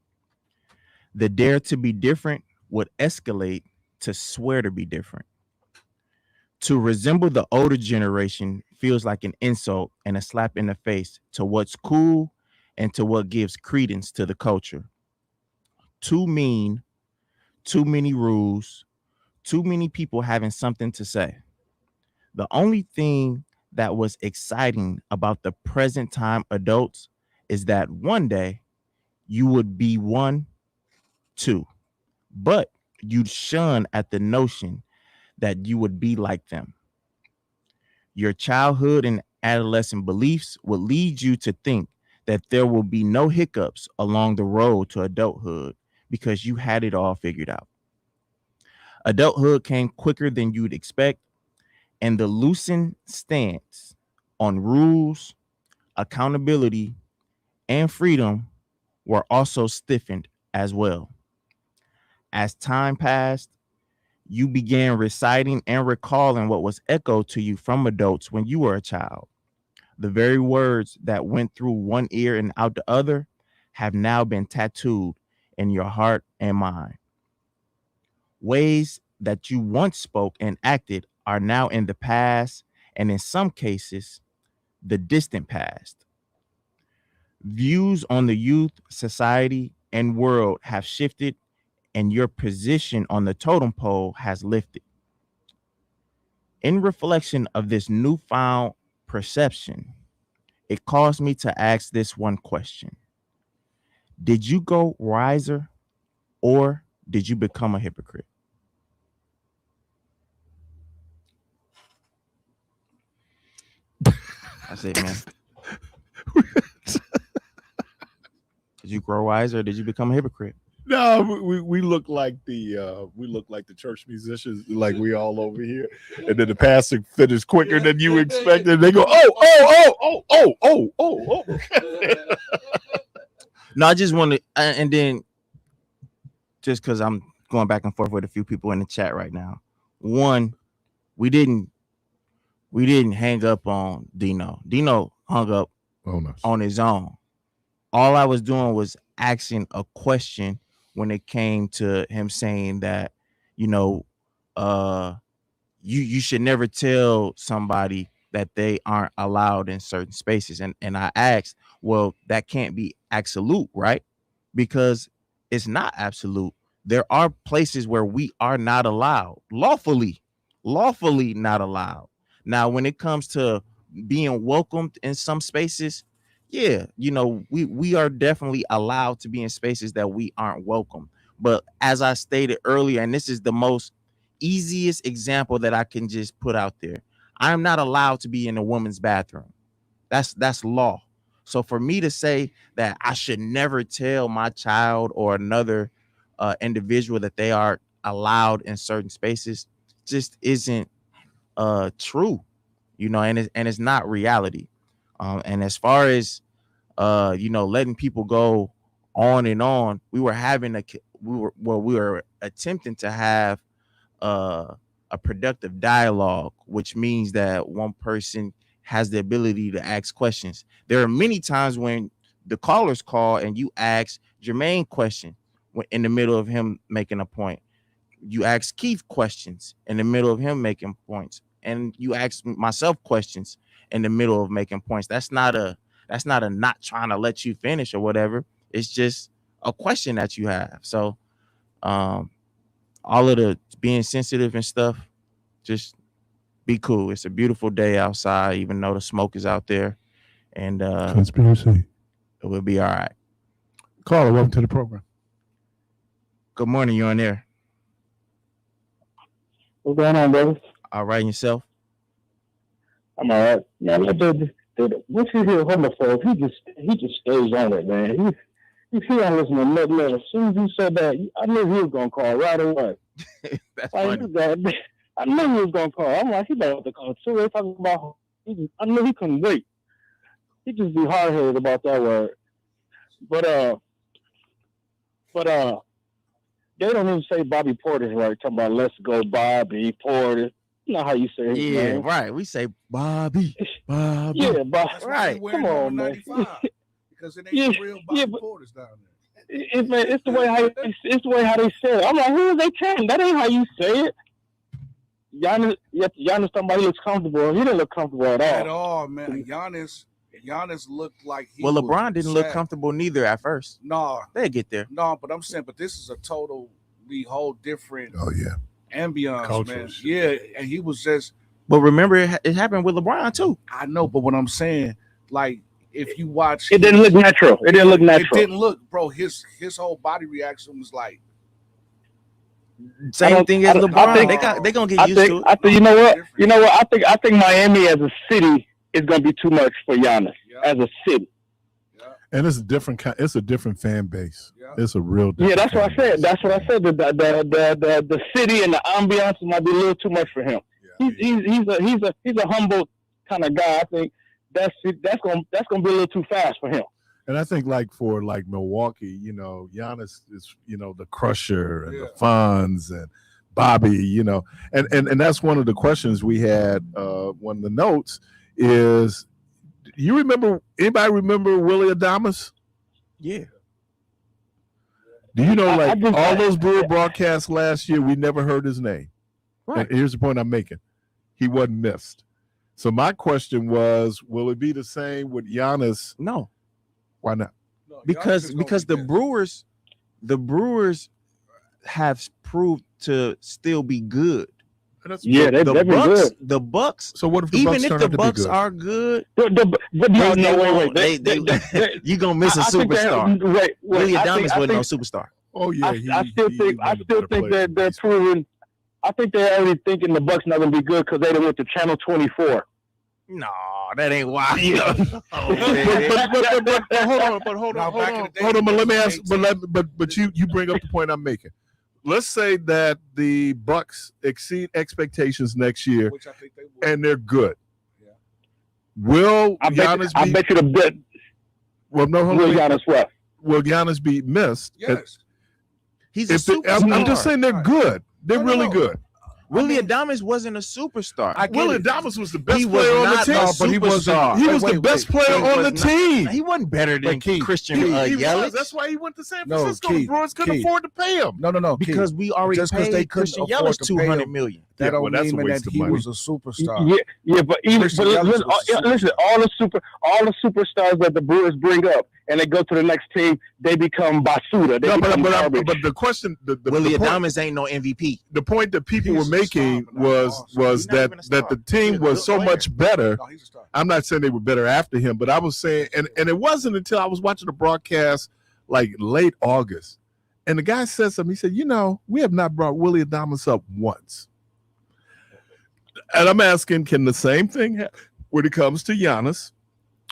The dare to be different would escalate to swear to be different. To resemble the older generation feels like an insult and a slap in the face to what's cool and to what gives credence to the culture. Too mean, too many rules, too many people having something to say. The only thing that was exciting about the present time adults is that one day you would be one too, but you'd shun at the notion that you would be like them. Your childhood and adolescent beliefs will lead you to think that there will be no hiccups along the road to adulthood because you had it all figured out. Adulthood came quicker than you'd expect, and the loosened stance on rules, accountability, and freedom were also stiffened as well. As time passed, you began reciting and recalling what was echoed to you from adults when you were a child. The very words that went through one ear and out the other have now been tattooed in your heart and mind. Ways that you once spoke and acted are now in the past, and in some cases, the distant past. Views on the youth, society, and world have shifted, and your position on the totem pole has lifted. In reflection of this newfound perception, it caused me to ask this one question. Did you go wiser, or did you become a hypocrite? That's it, man. Did you grow wiser, or did you become a hypocrite? No, we look like the church musicians, like we all over here, and then the pastor finished quicker than you expected. They go, oh. No, I just want to, and then just because I'm going back and forth with a few people in the chat right now. One, we didn't hang up on Dino. Dino hung up on his own. All I was doing was asking a question when it came to him saying that, you know, you should never tell somebody that they aren't allowed in certain spaces. And I asked, well, that can't be absolute, right? Because it's not absolute. There are places where we are not allowed, lawfully not allowed. Now, when it comes to being welcomed in some spaces, yeah, you know, we are definitely allowed to be in spaces that we aren't welcome. But as I stated earlier, and this is the most easiest example that I can just put out there, I'm not allowed to be in a woman's bathroom. That's law. So for me to say that I should never tell my child or another individual that they are allowed in certain spaces just isn't true, you know, and it's not reality. And as far as you know, letting people go on and on, we were attempting to have a productive dialogue, which means that one person has the ability to ask questions. There are many times when the callers call and you ask Jermaine question in the middle of him making a point. You ask Keith questions in the middle of him making points, and you ask myself questions in the middle of making points. That's not a not trying to let you finish or whatever. It's just a question that you have. So all of the being sensitive and stuff, just be cool. It's a beautiful day outside, even though the smoke is out there, and Conspiracy. it will be all right. Caller, welcome to the program. Good morning, you're on there. What's going on, brother? All right, and yourself? I'm all right. Man, once you hear homophobes, he just stays on it, man. He don't listen to nothing else. As soon as you said that, I knew he was gonna call right away. That's Like, funny. I knew he was gonna call. I'm like, he about to call too. They talking about. I knew he couldn't wait. He just be hard headed about that word. But they don't even say Bobby Porter's right. Talking about let's go Bobby Porter. You know how you say his Yeah, name. right. We say Bobby. Yeah, Bob. That's why Right. he wearing Come on, number man. 95, because it ain't Yeah, the real Bobby yeah, but- Porters down there. It's the way how they say it. I'm like, who are they telling? That ain't how you say it. Giannis talking about he looks comfortable. He didn't look comfortable at At all. all, man. Giannis looked like he Well, was LeBron didn't look sad. comfortable neither at first. No, They'll get there. but I'm saying, but this is a totally whole different Oh yeah. ambiance, Cultural man. shit. Yeah, and he was just, But remember, it happened with LeBron too. I know, but what I'm saying, like, if you watch, It didn't look natural. It didn't look natural. It didn't look, bro. His whole body reaction was like, Same thing as LeBron. I think- They gonna get used to it. I think you know what? You know what? I think Miami as a city is gonna be too much for Giannis yeah, as a city. yeah, And it's a different kind. It's a different fan base. yeah. It's a real. Yeah, Different that's what I fan said. base. That's what I said. The city and the ambiance might be a little too much for him. Yeah, He's a humble kind of guy. I think that's gonna be a little too fast for him. And I think for Milwaukee, Giannis is, the crusher and Yeah. the Fonz and Bobby, and that's one of the questions we had, one of the notes is, anybody remember Willie Adamas? Yeah. Do you know, I just- all those Brewer broadcasts last year, we never heard his name. Right. And here's the point I'm making. He wasn't missed. So my question was, will it be the same with Giannis? No, Why not? No, because Giannis is the gonna be the Brewers have proved to still be good. Yeah, the they've been Bucks, good. the Bucks, So what if the even Bucks if turn the out to be Bucks good? are good, But no, won't- wait. you gonna miss a I think superstar. wait. Willie I Adamas think- I wasn't no think- superstar. Oh yeah, I still think that they're proving. I think they're already thinking the Bucks not gonna be good because they done went to Channel 24. No, that ain't why. But hold Now, back in the day, on. But let me it was ask. But you bring up the point I'm making. Let's say that the Bucks exceed expectations next year which I think they will. and they're good. Yeah. Will I Giannis bet be? you the bet Well, no, hold will on. Giannis what? Will Giannis be missed? Yes. He's a If the- superstar. I'm just saying they're Right. good. They're No, no, really no. good. Willie I mean- Adamas wasn't a superstar. I get Willie it. Adamas was the best He was player on the not team. a No, but he wasn't- superstar. He was Wait, the best wait. player He on the was not- team. He wasn't better than But Keith, Christian He Yelich. was. That's why he went to San No, Francisco. Keith, the Bruins couldn't Keith. afford to pay him. No, Because we already Just 'cause paid they couldn't Christian afford Yelich to pay him. $200 million. that Yeah, don't well, that's a mean waste that of he money. was a superstar. Yeah, but Christian Yelich listen, was a listen, all the superstars that the Brewers bring up and they go to the next team, they become basura. They No, become but garbage. the question, the Willie point, Adamas ain't no MVP. the point that people He's were a making star, but not an was all-star. was He's not that even a star. that the team He's a was good so player. much better. No, he's a star. I'm not saying they were better after him, but I was saying, and it wasn't until I was watching the broadcast like late August, and the guy said something. He said, we have not brought Willie Adamas up once. And I'm asking, can the same thing happen when it comes to Giannis,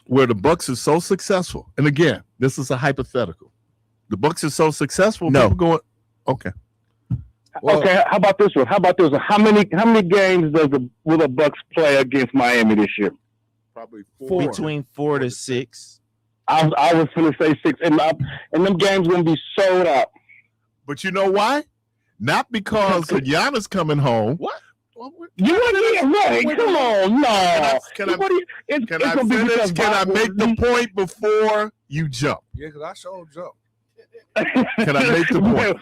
where the Bucks are so successful? And again, this is a hypothetical. The Bucks are so successful. No. People going, okay. Well, Okay, how about this one? How How many games will the Bucks play against Miami this year? Probably Four. Between 4 to 6. I was going to say 6, and them games going to be sold out. But you know why? Not because of Giannis coming home. What? You want to get right? Come on, no. Can I finish? Can I make the point before you jump? Yeah, because I showed jump. Can I make the point?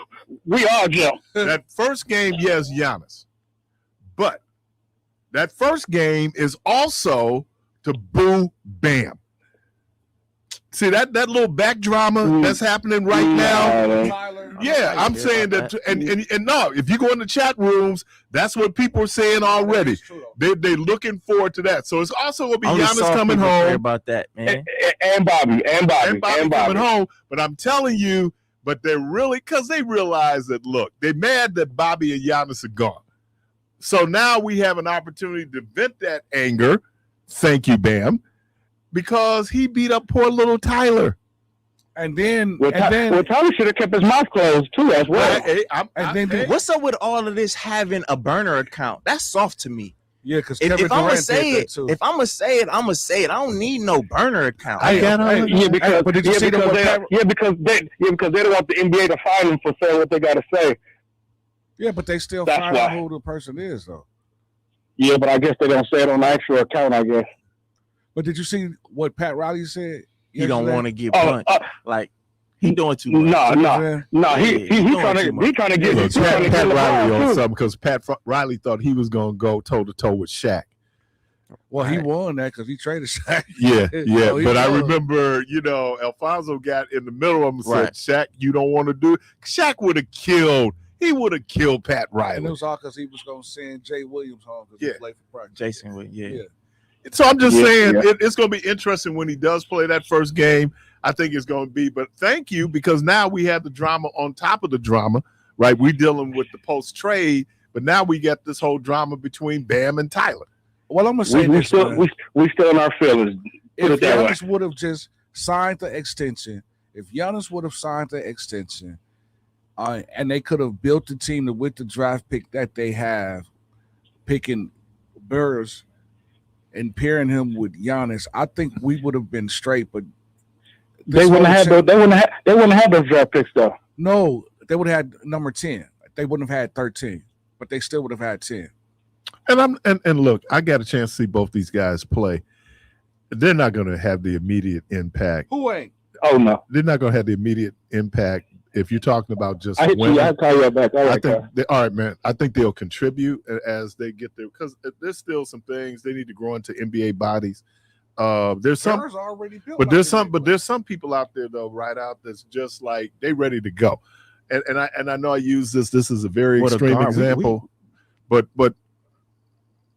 We all jump. That first game, yes, Giannis. But that first game is also to boo Bam. See that little back drama that's happening right now? Tyler, Yeah, I'm saying that, and no, if you go in the chat rooms, that's what people are saying already. They're looking forward to that. So it's also going to be Giannis coming home. About that, man. And Bobby coming home. But I'm telling you, but they're really, because they realize that, look, they're mad that Bobby and Giannis are gone. So now we have an opportunity to vent that anger. Thank you, Bam. Because he beat up poor little Tyler. And then, Tyler should have kept his mouth closed too, as well. What's up with all of this having a burner account? That's soft to me. Yeah, because if I'm gonna say it, I'm gonna say it. I don't need no burner account. Because they don't want the NBA to fine them for saying what they got to say. Yeah, but they still find out who the person is, though. Yeah, but I guess they don't say it on the actual account, I guess. But did you see what Pat Riley said? He don't want to get punched. Like he doing too much. No. He trying to get Pat Riley on something because Pat Riley thought he was going to go toe to toe with Shaq. Well, he won that because he traded Shaq. Yeah. But I remember, Alfonso got in the middle of him and said, Shaq, you don't want to do it. Shaq would have killed. He would have killed Pat Riley. And it was all because he was going to send Jay Williams home because he played for practice. Jason Williams, yeah. So I'm just saying it's going to be interesting when he does play that first game. I think it's going to be. But thank you, because now we have the drama on top of the drama, right? We're dealing with the post-trade, but now we got this whole drama between Bam and Tyler. Well, I'm going to say we still in our feelings. If Giannis would have just signed the extension, and they could have built the team with the draft pick that they have, picking Brewers and pairing him with Giannis, I think we would have been straight. But they wouldn't have those draft picks though. No, they would have had number 10. They wouldn't have had 13, but they still would have had 10. And look, I got a chance to see both these guys play. They're not going to have the immediate impact. Who ain't? Oh no, they're not going to have the immediate impact. If you're talking about just winning, I'll call you back. All right, man. I think they'll contribute as they get there, because there's still some things they need to grow into NBA bodies. There's some already built, but there's some people out there though, right out that's just like they ready to go. And I know I use this. This is a very extreme example, but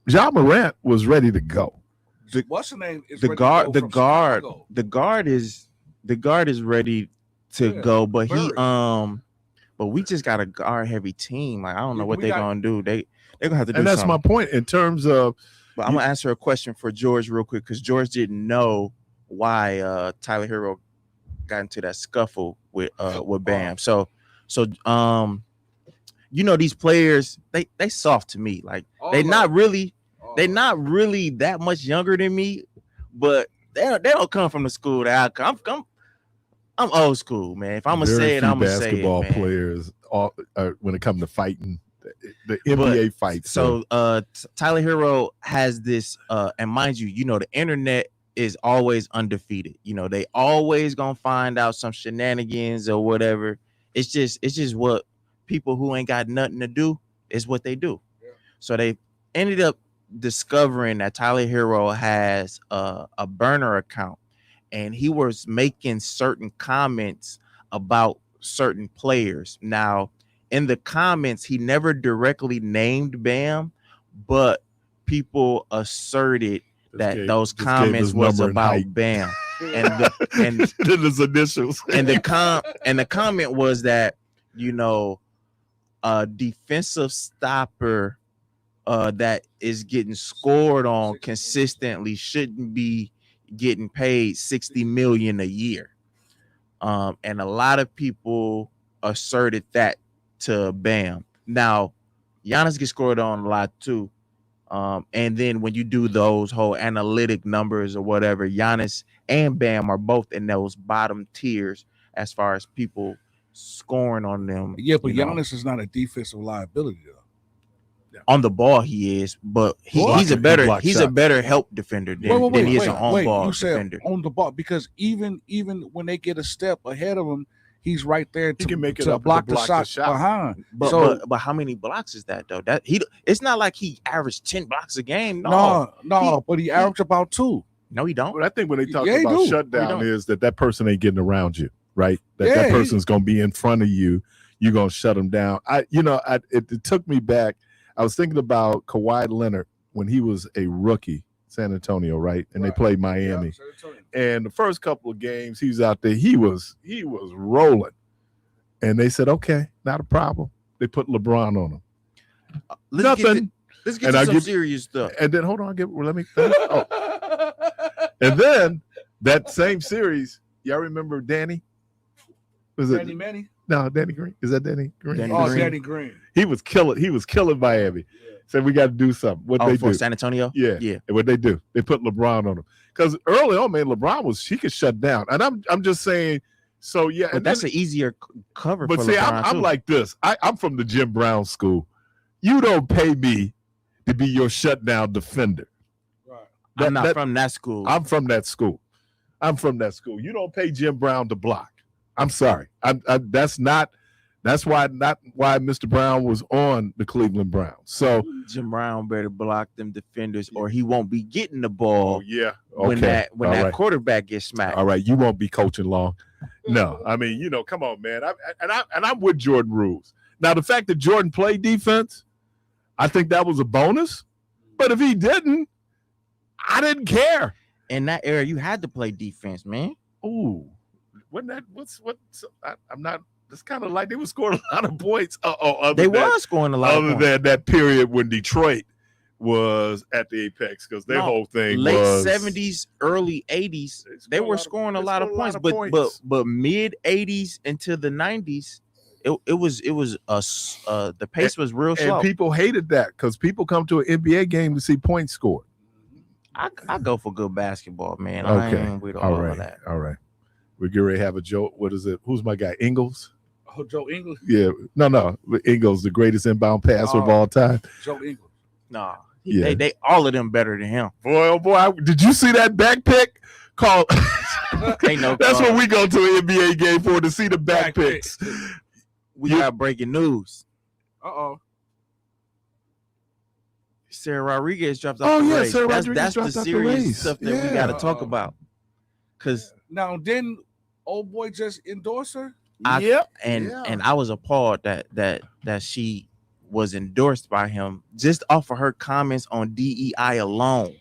Ja Morant was ready to go. What's the name? The guard is ready to go, but but we just got a guard heavy team. Like I don't know what they're gonna do. They're gonna have to do. And that's something. my point in terms of. But I'm gonna answer a question for George real quick, because George didn't know why Tyler Hero got into that scuffle with Bam. So these players they soft to me. Like they're not really that much younger than me, but they don't come from the school that I come. I'm old school, man. If I'm gonna say it, I'm gonna say it. Basketball players, when it comes to fighting, the NBA fights. So Tyler Hero has this, and mind you, the internet is always undefeated. They always gonna find out some shenanigans or whatever. It's just what people who ain't got nothing to do is what they do. Yeah. So they ended up discovering that Tyler Hero has a burner account. And he was making certain comments about certain players. Now, in the comments, he never directly named Bam, but people asserted that those comments was about Bam. And his initials. And the comment was that, a defensive stopper that is getting scored on consistently shouldn't be getting paid $60 million a year. And a lot of people asserted that to Bam. Now, Giannis gets scored on a lot too. And then when you do those whole analytic numbers or whatever, Giannis and Bam are both in those bottom tiers as far as people scoring on them. Yeah, but Giannis is not a defensive liability though. Yeah. On the ball, he is, but Block- he's a he better block help defender than he is an on ball You said defender. on the ball because even when they get a step ahead of him, he's right there He to, can make it to up block to the shot behind. But how many blocks is that though? It's not like he averaged 10 blocks a game. But he averaged about 2. No, he don't. But I think when they talk Yeah, he about do. shutdown is that person ain't getting around you, right? That person's going to be in front of you. You're going to shut him down. It took me back. I was thinking about Kawhi Leonard when he was a rookie, San Antonio, right? And they played Miami. Yeah, and the first couple of games he was out there, he was rolling. And they said, okay, not a problem. They put LeBron on him. Nothing. Let's get to some serious stuff. And then hold on, let me finish. And then that same series, y'all remember Danny? Was it Danny Manny? No, Danny Green. Is that Danny Green? Danny Green. He was killing Miami. Said we got to do something. What they for do? San Antonio? Yeah. And what they do? They put LeBron on him. Because early on, man, LeBron he could shut down. And I'm just saying, so yeah. But that's an easier cover but for see, LeBron, I'm like this. I'm from the Jim Brown school. You don't pay me to be your shutdown defender. I'm not from that school. I'm from that school. You don't pay Jim Brown to block. I'm sorry. That's why Mr. Brown was on the Cleveland Browns. So Jim Brown better block them defenders or he won't be getting the ball. Oh yeah. When Okay. that quarterback gets smacked. All right, you won't be coaching long. No, I mean, come on, man. I'm with Jordan rules. Now the fact that Jordan played defense, I think that was a bonus. But if he didn't, I didn't care. In that era, you had to play defense, man. Ooh, wasn't that I'm not. It's kind of like they were scoring a lot of points. They were scoring a lot of points. Other than that period when Detroit was at the apex, because their whole thing late was 70s, early 80s. They were scoring a lot of points, but mid 80s into the 90s, it was the pace was real slow. And people hated that because people come to an NBA game to see points scored. I go for good basketball, man. Okay. I ain't with all all right. of that. All right. We're getting ready to have a Joe. What is it? Who's my guy? Ingles? Oh, Joe Ingles? Yeah. No. Ingles, the greatest inbound passer of all time. Joe Ingles. Nah. Yeah. They all of them better than him. Boy, oh boy. Did you see that back pick? Called That's what we go to an NBA game for, to see the back picks. We got breaking news. Uh-oh. Sarah Rodriguez dropped off the race. Sarah That's Rodriguez the dropped off the serious race. stuff that we got to talk about. Because now, didn't old boy just endorse her? And I was appalled that she was endorsed by him just off of her comments on DEI alone.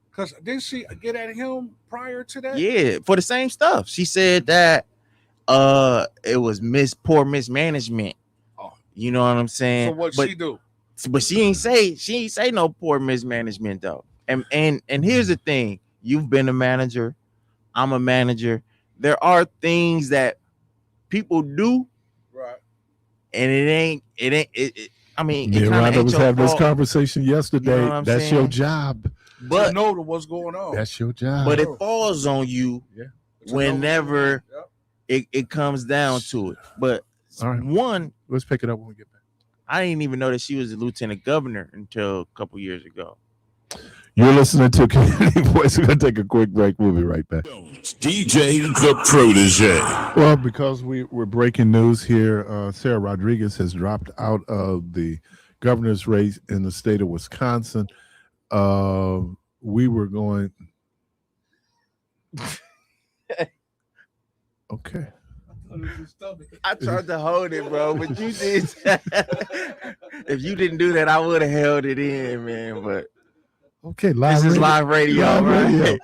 Because didn't she get at him prior to that? Yeah, for the same stuff. She said that it was poor mismanagement. Oh. You know what I'm saying? So what she do? But she ain't say no poor mismanagement though. And here's the thing: you've been a manager, I'm a manager. There are things that people do, right? And it. I mean, me and Rhonda was having this conversation yesterday. You know that's saying? your job. But to know what's going on. That's your job. But it falls on you whenever it comes down to it. But one, let's pick it up when we get back. I didn't even know that she was a lieutenant governor until a couple years ago. You're listening to Community Voice. We're going to take a quick break. We'll be right back. DJ the Protege. Well, because we're breaking news here, Sarah Rodriguez has dropped out of the governor's race in the state of Wisconsin. We were going... Okay. I tried to hold it, bro, but you did. If you didn't do that, I would have held it in, man. But okay, this is live radio, right?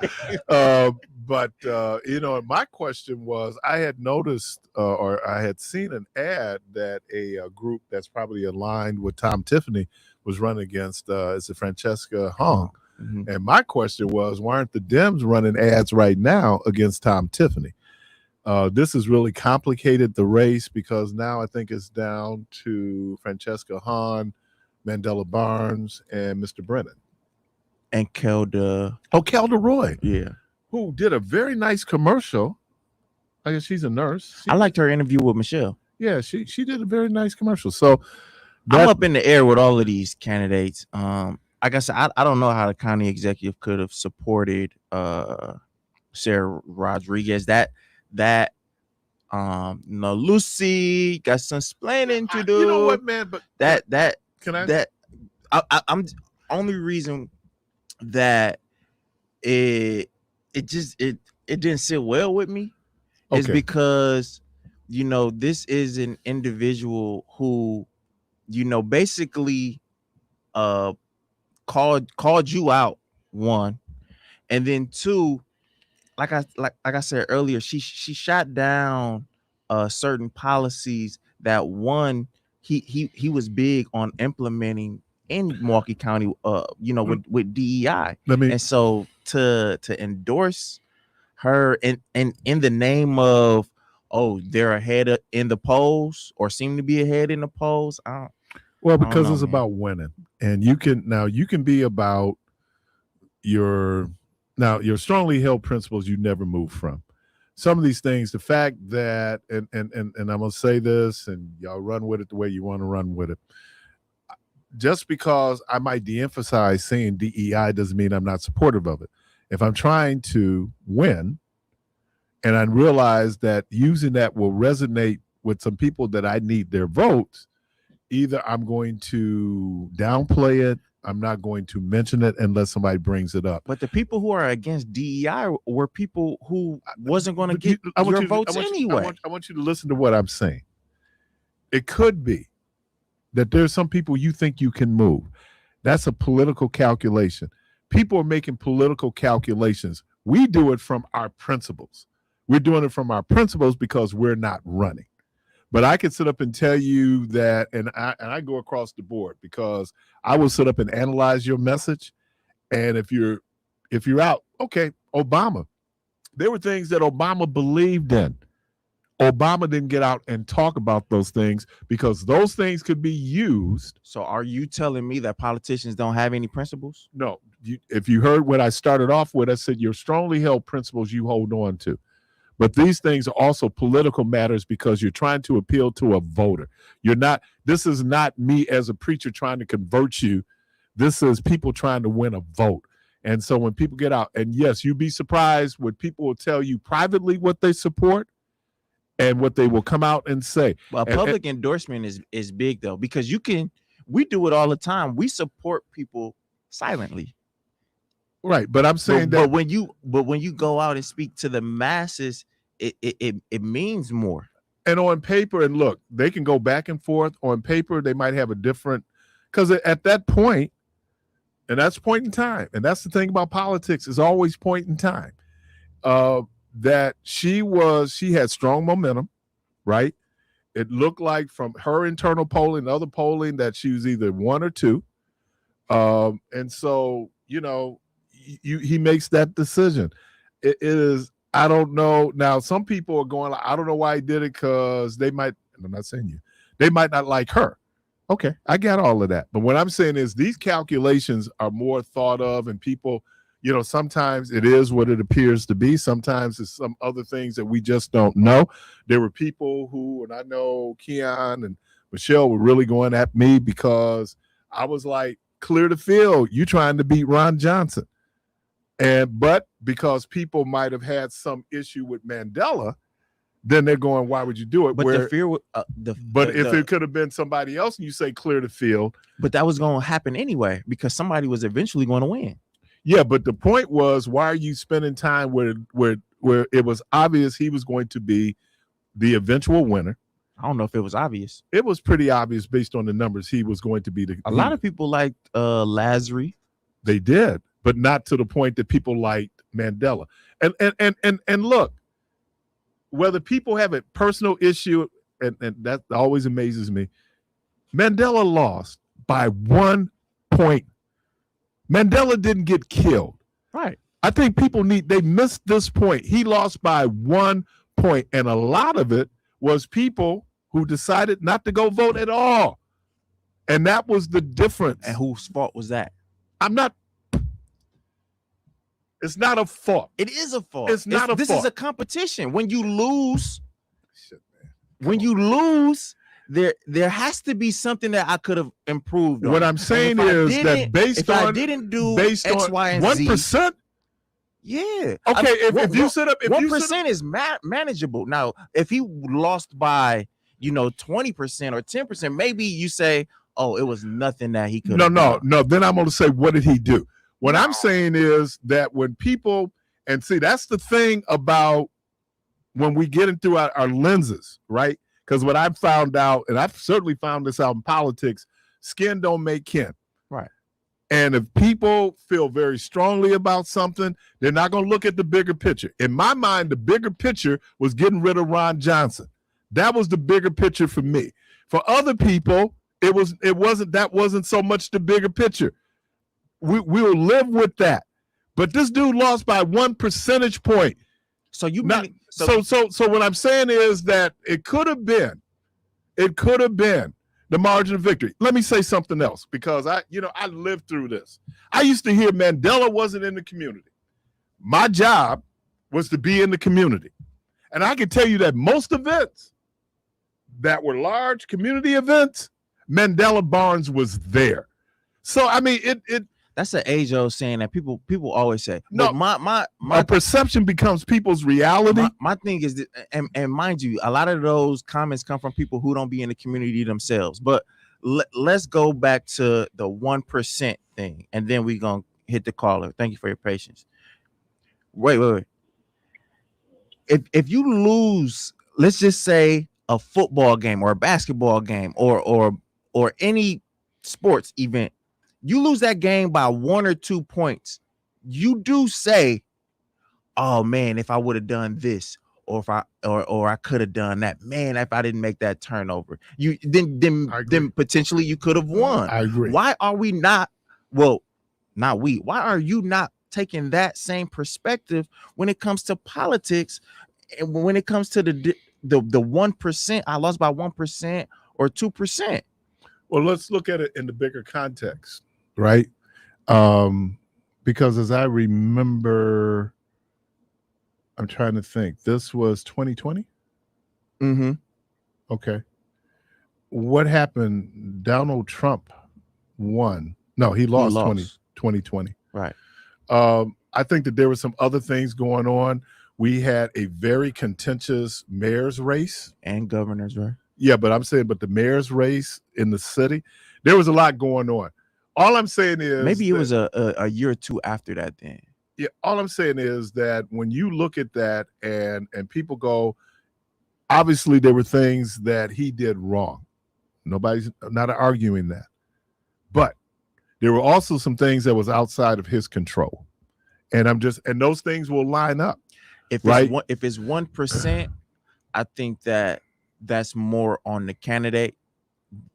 But my question was, I had noticed or I had seen an ad that a group that's probably aligned with Tom Tiffany was running against. It's a Francesca Hung, and my question was, why aren't the Dems running ads right now against Tom Tiffany? This has really complicated the race because now I think it's down to Francesca Hahn, Mandela Barnes, and Mr. Brennan. And Kelda. Oh, Kelda Roy. Yeah. Who did a very nice commercial. I guess she's a nurse. I liked her interview with Michelle. Yeah, she did a very nice commercial. So, I'm up in the air with all of these candidates. Like I said, I don't know how the county executive could have supported Sarah Rodriguez. No, Lucy got some explaining to do. You know what, man? But I'm only reason that it didn't sit well with me is because this is an individual who basically called you out, one, and then two, like I said earlier, she shot down certain policies that one he was big on implementing in Milwaukee County, with DEI. And so to endorse her in the name of, they're ahead in the polls or seem to be ahead in the polls. Because it's about winning, and you can be about your strongly held principles you never move from. Some of these things, the fact that, and I'm gonna say this, and y'all run with it the way you want to run with it. Just because I might de-emphasize saying DEI doesn't mean I'm not supportive of it. If I'm trying to win, and I realize that using that will resonate with some people that I need their votes, either I'm going to downplay it, I'm not going to mention it unless somebody brings it up. But the people who are against DEI were people who wasn't going to get your votes anyway. I want you to listen to what I'm saying. It could be that there's some people you think you can move. That's a political calculation. People are making political calculations. We do it from our principles. We're doing it from our principles because we're not running. But I can sit up and tell you that, and I go across the board because I will sit up and analyze your message. And if you're out, okay, Obama. There were things that Obama believed in. Obama didn't get out and talk about those things because those things could be used. So are you telling me that politicians don't have any principles? No. If you heard what I started off with, I said your strongly held principles you hold on to. But these things are also political matters because you're trying to appeal to a voter. This is not me as a preacher trying to convert you. This is people trying to win a vote. And so when people get out, and yes, you'd be surprised when people will tell you privately what they support and what they will come out and say. Well, public endorsement is big though, because we do it all the time. We support people silently. Right, but I'm saying but when you go out and speak to the masses, it means more. And on paper, and look, they can go back and forth. On paper, they might have a different, because at that point, and that's point in time, and that's the thing about politics, is always point in time. That she had strong momentum, right? It looked like from her internal polling, other polling, that she was either one or two. And so, he makes that decision. It is, I don't know. Now, some people are going, I don't know why he did it, because they might, and I'm not saying you, they might not like her. Okay, I got all of that. But what I'm saying is these calculations are more thought of, and people, sometimes it is what it appears to be. Sometimes it's some other things that we just don't know. There were people who, and I know Keon and Michelle were really going at me because I was like, clear the field. You trying to beat Ron Johnson. But because people might have had some issue with Mandela, then they're going, why would you do it? But the fear, if it could have been somebody else and you say clear the field. But that was going to happen anyway, because somebody was eventually going to win. Yeah, but the point was, why are you spending time where it was obvious he was going to be the eventual winner? I don't know if it was obvious. It was pretty obvious based on the numbers he was going to be the. A lot of people liked Lazary. They did, but not to the point that people liked Mandela. And look, whether people have a personal issue, and that always amazes me, Mandela lost by 1 point. Mandela didn't get killed. Right. I think people they missed this point. He lost by 1 point, and a lot of it was people who decided not to go vote at all. And that was the difference. And whose fault was that? It's not a fault. It is a fault. It's not This fault. is a competition. When you lose, there has to be something that I could have improved on. What I'm saying is that based on I didn't do based X, on Y, and 1%. yeah. Okay, if you set up, if 1% is manageable. Now, if he lost by 20% or 10%, maybe you say, oh, it was nothing that he could. No. Then I'm going to say, what did he do? What I'm saying is that when people, and see, that's the thing about when we get into our lenses, right? Because what I've found out, and I've certainly found this out in politics, skin don't make kin. Right. And if people feel very strongly about something, they're not going to look at the bigger picture. In my mind, the bigger picture was getting rid of Ron Johnson. That was the bigger picture for me. For other people, it wasn't so much the bigger picture. We'll live with that. But this dude lost by 1 percentage point. So so what I'm saying is that it could have been the margin of victory. Let me say something else, because I lived through this. I used to hear Mandela wasn't in the community. My job was to be in the community. And I can tell you that most events that were large community events, Mandela Barnes was there. So I mean, that's an age-old saying that people always say. No, my perception becomes people's reality. My thing is that, and mind you, a lot of those comments come from people who don't be in the community themselves. But let's go back to the 1% thing, and then we're gonna hit the caller. Thank you for your patience. Wait. If you lose, let's just say a football game or a basketball game or any sports event, you lose that game by 1 or 2 points, you do say, oh man, if I would have done this, or if I could have done that, man, if I didn't make that turnover, then potentially you could have won. I agree. Why are we not, why are you not taking that same perspective when it comes to politics, and when it comes to the 1%, I lost by 1% or 2%? Well, let's look at it in the bigger context, right? Because as I remember, I'm trying to think, this was 2020? Mm-hmm. Okay. What happened? Donald Trump won. No, he lost. 2020. Right. I think that there were some other things going on. We had a very contentious mayor's race. And governor's race. Yeah, but I'm saying, the mayor's race in the city, there was a lot going on. All I'm saying is maybe it was a year or two after that then. Yeah, all I'm saying is that when you look at that and people go, obviously there were things that he did wrong. Nobody's not arguing that. But there were also some things that was outside of his control. And those things will line up. If it's 1%, I think that's more on the candidate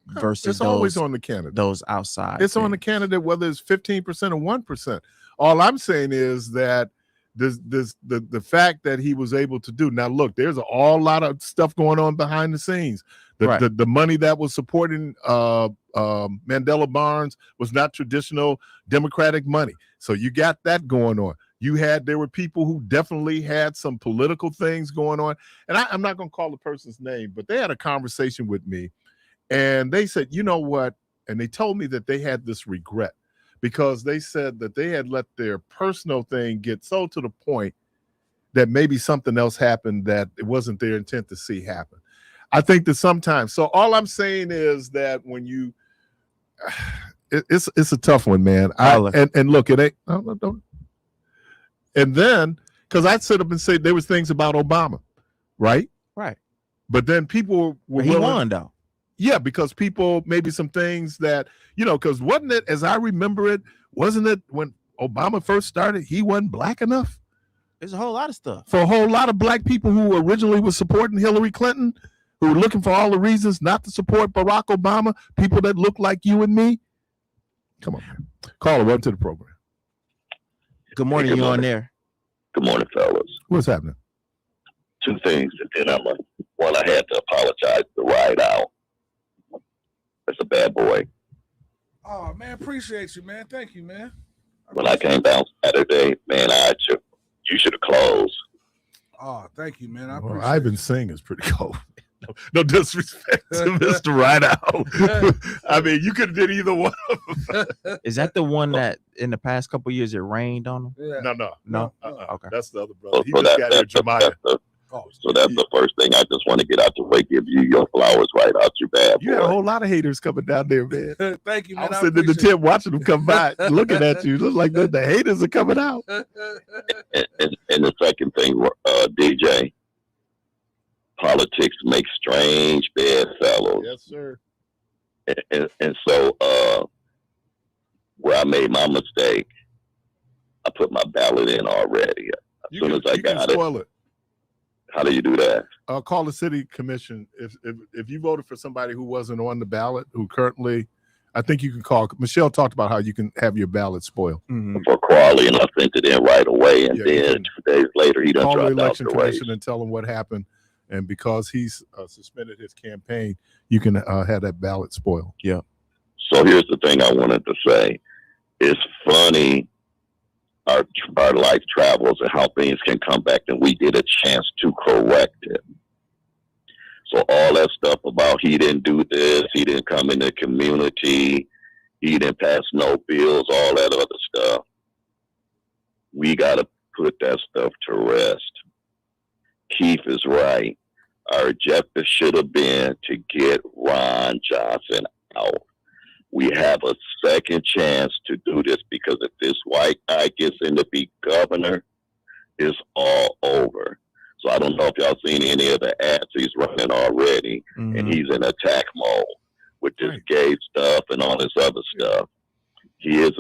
versus it's always on the candidate. Those outside. It's on the candidate, whether it's 15% or 1%. All I'm saying is that the fact that he was able to do. Now, look, there's a lot of stuff going on behind the scenes. The money that was supporting Mandela Barnes was not traditional Democratic money. So you got that going on. There were people who definitely had some political things going on. And I'm not going to call the person's name, but they had a conversation with me. And they said, you know what? And they told me that they had this regret because they said that they had let their personal thing get so to the point that maybe something else happened that it wasn't their intent to see happen. I think that sometimes, so all I'm saying is that when you, it's a tough one, man. And look, it ain't, and then, because I'd sit up and say there was things about Obama, right? Right. But then people were he won though. Yeah, because people, maybe some things that, because wasn't it, as I remember it, wasn't it when Obama first started, he wasn't black enough? There's a whole lot of stuff. For a whole lot of black people who originally were supporting Hillary Clinton, who were looking for all the reasons not to support Barack Obama, people that look like you and me. Come on, man. Caller, welcome to the program. Good morning, you on there. Good morning, fellas. What's happening? Two things, and then I had to apologize to Ride Out. That's a bad boy. Oh, man, appreciate you, man. Thank you, man. When I came down Saturday, man, you should have closed. Oh, thank you, man. I Well, appreciate Ivan Singh is pretty cold. No disrespect to Mr. Rideout. I mean, you could have did either one of them. Is that the one that in the past couple years it rained on him? Yeah. No. Okay. That's the other brother. He So just got here, Jemiah. So that's the first thing. I just want to get out the way, give you your flowers right out your bad You had a boy. whole lot of haters coming down there, man. Thank you, I man. was sitting in the tent watching them come by, looking at you. Look like the haters are coming out. And the second thing, DJ, politics makes strange bedfellows. Yes, sir. And so where I made my mistake, I put my ballot in already. As soon as I got it. Spoil it. How do you do that? Call the city commission. If you voted for somebody who wasn't on the ballot, who currently, I think you can call. Michelle talked about how you can have your ballot spoiled. For Crowley, and I sent it in right away. And Yeah, then 2 days later, he done Call the dropped out election the race. commission and tell them what happened. And because he's suspended his campaign, you can have that ballot spoiled. Yeah. So here's the thing I wanted to say. It's funny our life travels and how things can come back, and we get a chance to correct it. So all that stuff about he didn't do this, he didn't come in the community, he didn't pass no bills, all that other stuff. We got to put that stuff to rest. Keith is right. Our objective should have been to get Ron Johnson out. We have a second chance to do this, because if this white guy gets in to be governor, it's all over. So I don't know if y'all seen any of the ads he's running already, and he's in attack mode with this gay stuff and all this other stuff. He is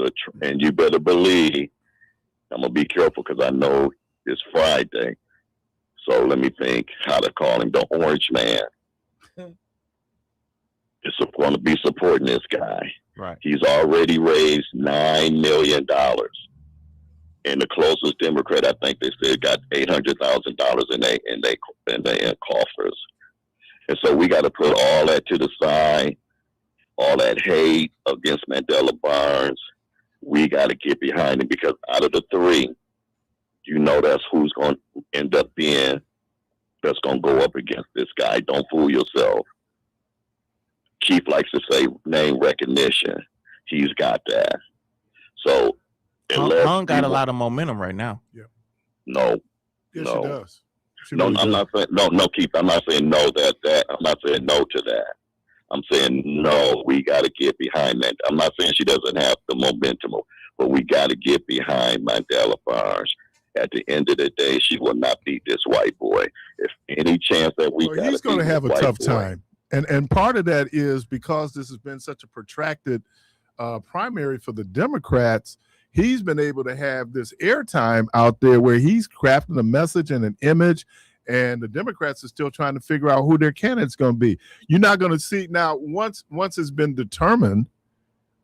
and you better believe, I'm going to be careful because I know it's Friday. So let me think how to call him the Orange Man. It's going to be supporting this guy. Right. He's already raised $9 million. And the closest Democrat, I think they said, got $800,000 in their coffers. And so we got to put all that to the side, all that hate against Mandela Barnes. We got to get behind him, because out of the three, you know that's who's going to end up being, that's going to go up against this guy. Don't fool yourself. Keith likes to say name recognition. He's got that. So Hung got a lot of momentum right now. Yeah. No. Yes, no. she does. No, I'm not saying no, Keith. I'm not saying no that. I'm not saying no to that. I'm saying no. We got to get behind that. I'm not saying she doesn't have the momentum, but we got to get behind Mandela Barnes. At the end of the day, she will not beat this white boy. If any chance that he's going to have a tough time. And part of that is because this has been such a protracted primary for the Democrats. He's been able to have this airtime out there where he's crafting a message and an image, and the Democrats are still trying to figure out who their candidate's going to be. You're not going to see now once it's been determined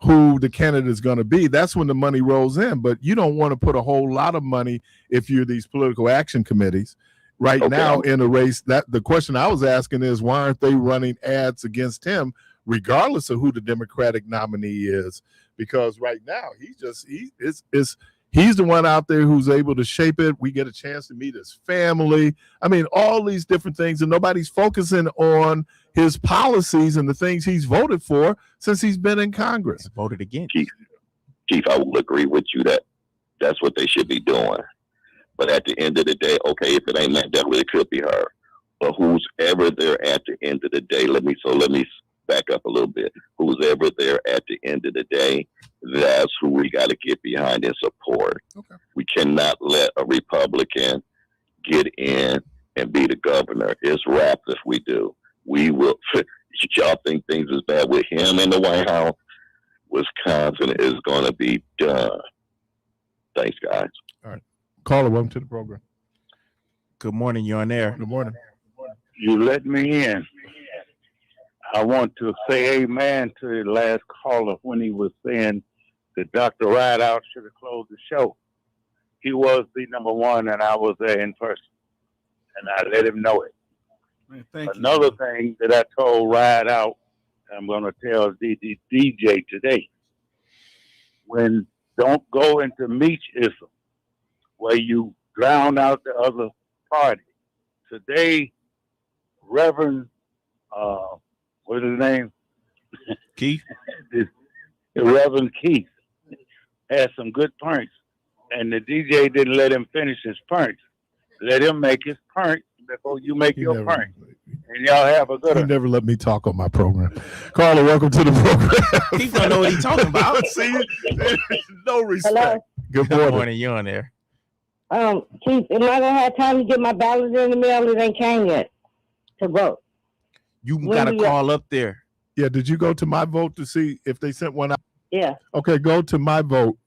who the candidate is going to be, that's when the money rolls in. But you don't want to put a whole lot of money if you're these political action committees right now in a race. That the question I was asking is, why aren't they running ads against him regardless of who the Democratic nominee is? Because right now he's the one out there who's able to shape it. We get a chance to meet his family. I mean, all these different things, and nobody's focusing on his policies and the things he's voted for since he's been in Congress. Voted against. Keith, I will agree with you that that's what they should be doing. But at the end of the day, okay, if it ain't Mandela, it could be her. But who's ever there at the end of the day, let me back up a little bit. Who's ever there at the end of the day, that's who we got to get behind and support. Okay. We cannot let a Republican get in and be the governor. It's wrapped if we do. We will. Y'all think things is bad with him in the White House? Wisconsin is going to be done. Thanks, guys. All right. Caller, welcome to the program. Good morning. You're on air. Good morning. You let me in. I want to say amen to the last caller when he was saying that Dr. Rideout should have closed the show. He was the number one, and I was there in person, and I let him know it. Man, Another thing that I told Rideout, I'm going to tell DJ today, when don't go into meachism where you drown out the other party. Today, Reverend What's his name? Keith. The Reverend Keith had some good punch, and the DJ didn't let him finish his punch. Let him make his punch before you make your punch. And y'all have a good He one. never let me talk on my program. Carla, welcome to the program. Keith don't know what he's talking about. See, no respect. Hello? Good Good morning. morning. You on there? Keith, am I gonna have time to get my ballot in the mail? It ain't came yet to vote. You When gotta do you- call up there. Yeah, did you go to my vote to see if they sent one out? Yeah. Okay, go to my vote.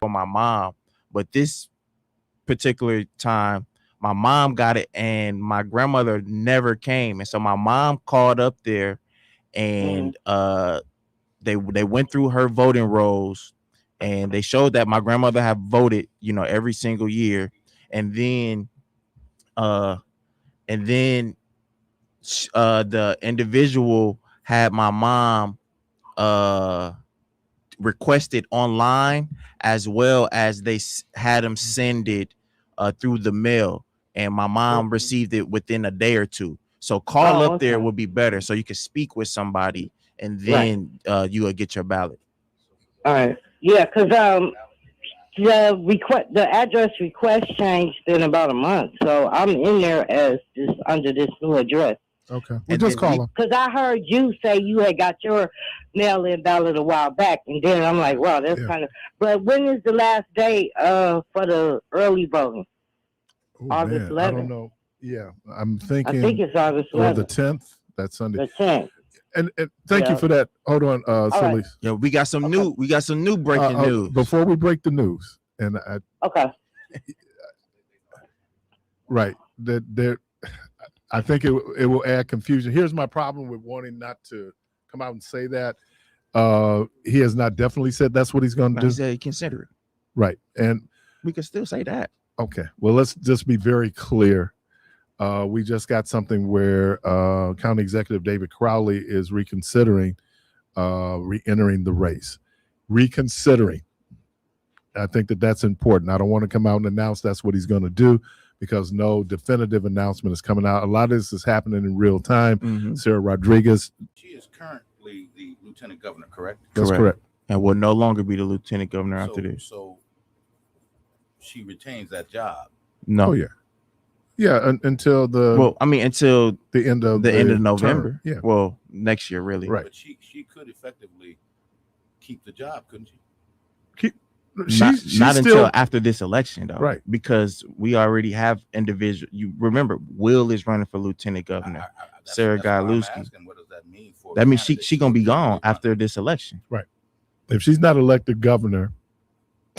For my mom, but this particular time my mom got it and my grandmother never came, and so my mom called up there and they went through her voting rolls and they showed that my grandmother had voted, you know, every single year, and then the individual had my mom requested online, as well as they had them send it through the mail, and my mom received it within a day or two. So call up there would be better, so you can speak with somebody, and then you will get your ballot. All right. Yeah, because the address request changed in about a month, so I'm in there as just under this new address. Okay, well, And just then call them. Because I heard you say you had got your mail-in ballot a while back, and then I'm like, wow, that's kind of. But when is the last day for the early voting? Oh, August man, I 11th. don't know. Yeah, I'm thinking. I think it's August or the 11th. 10th. That's Sunday. The 10th. And thank you Yeah. for that. Hold on, Silly. right. Yeah, we got some new breaking news. Before we break the news, and Okay. right, that I think it will add confusion. Here's my problem with wanting not to come out and say that. He has not definitely said that's what he's going to He do. said he consider it. Right, and We can still say that. okay, well, let's just be very clear. We just got something where County Executive David Crowley is reconsidering re-entering the race. Reconsidering. I think that's important. I don't want to come out and announce that's what he's going to do, because no definitive announcement is coming out. A lot of this is happening in real time. Sarah Rodriguez. She is currently the lieutenant governor, correct? That's correct. And will no longer be the lieutenant governor after this. So she retains that job. No. Oh, yeah. Yeah, until until the end of November. term. Yeah. Well, next year, really. Right. But she could effectively keep the job, couldn't she? Not until after this election, though. Right. Because we already have individual. You remember, Will is running for lieutenant governor. Sarah Gailuski. What does that mean for? That means she gonna be gone after this election. Right. If she's not elected governor,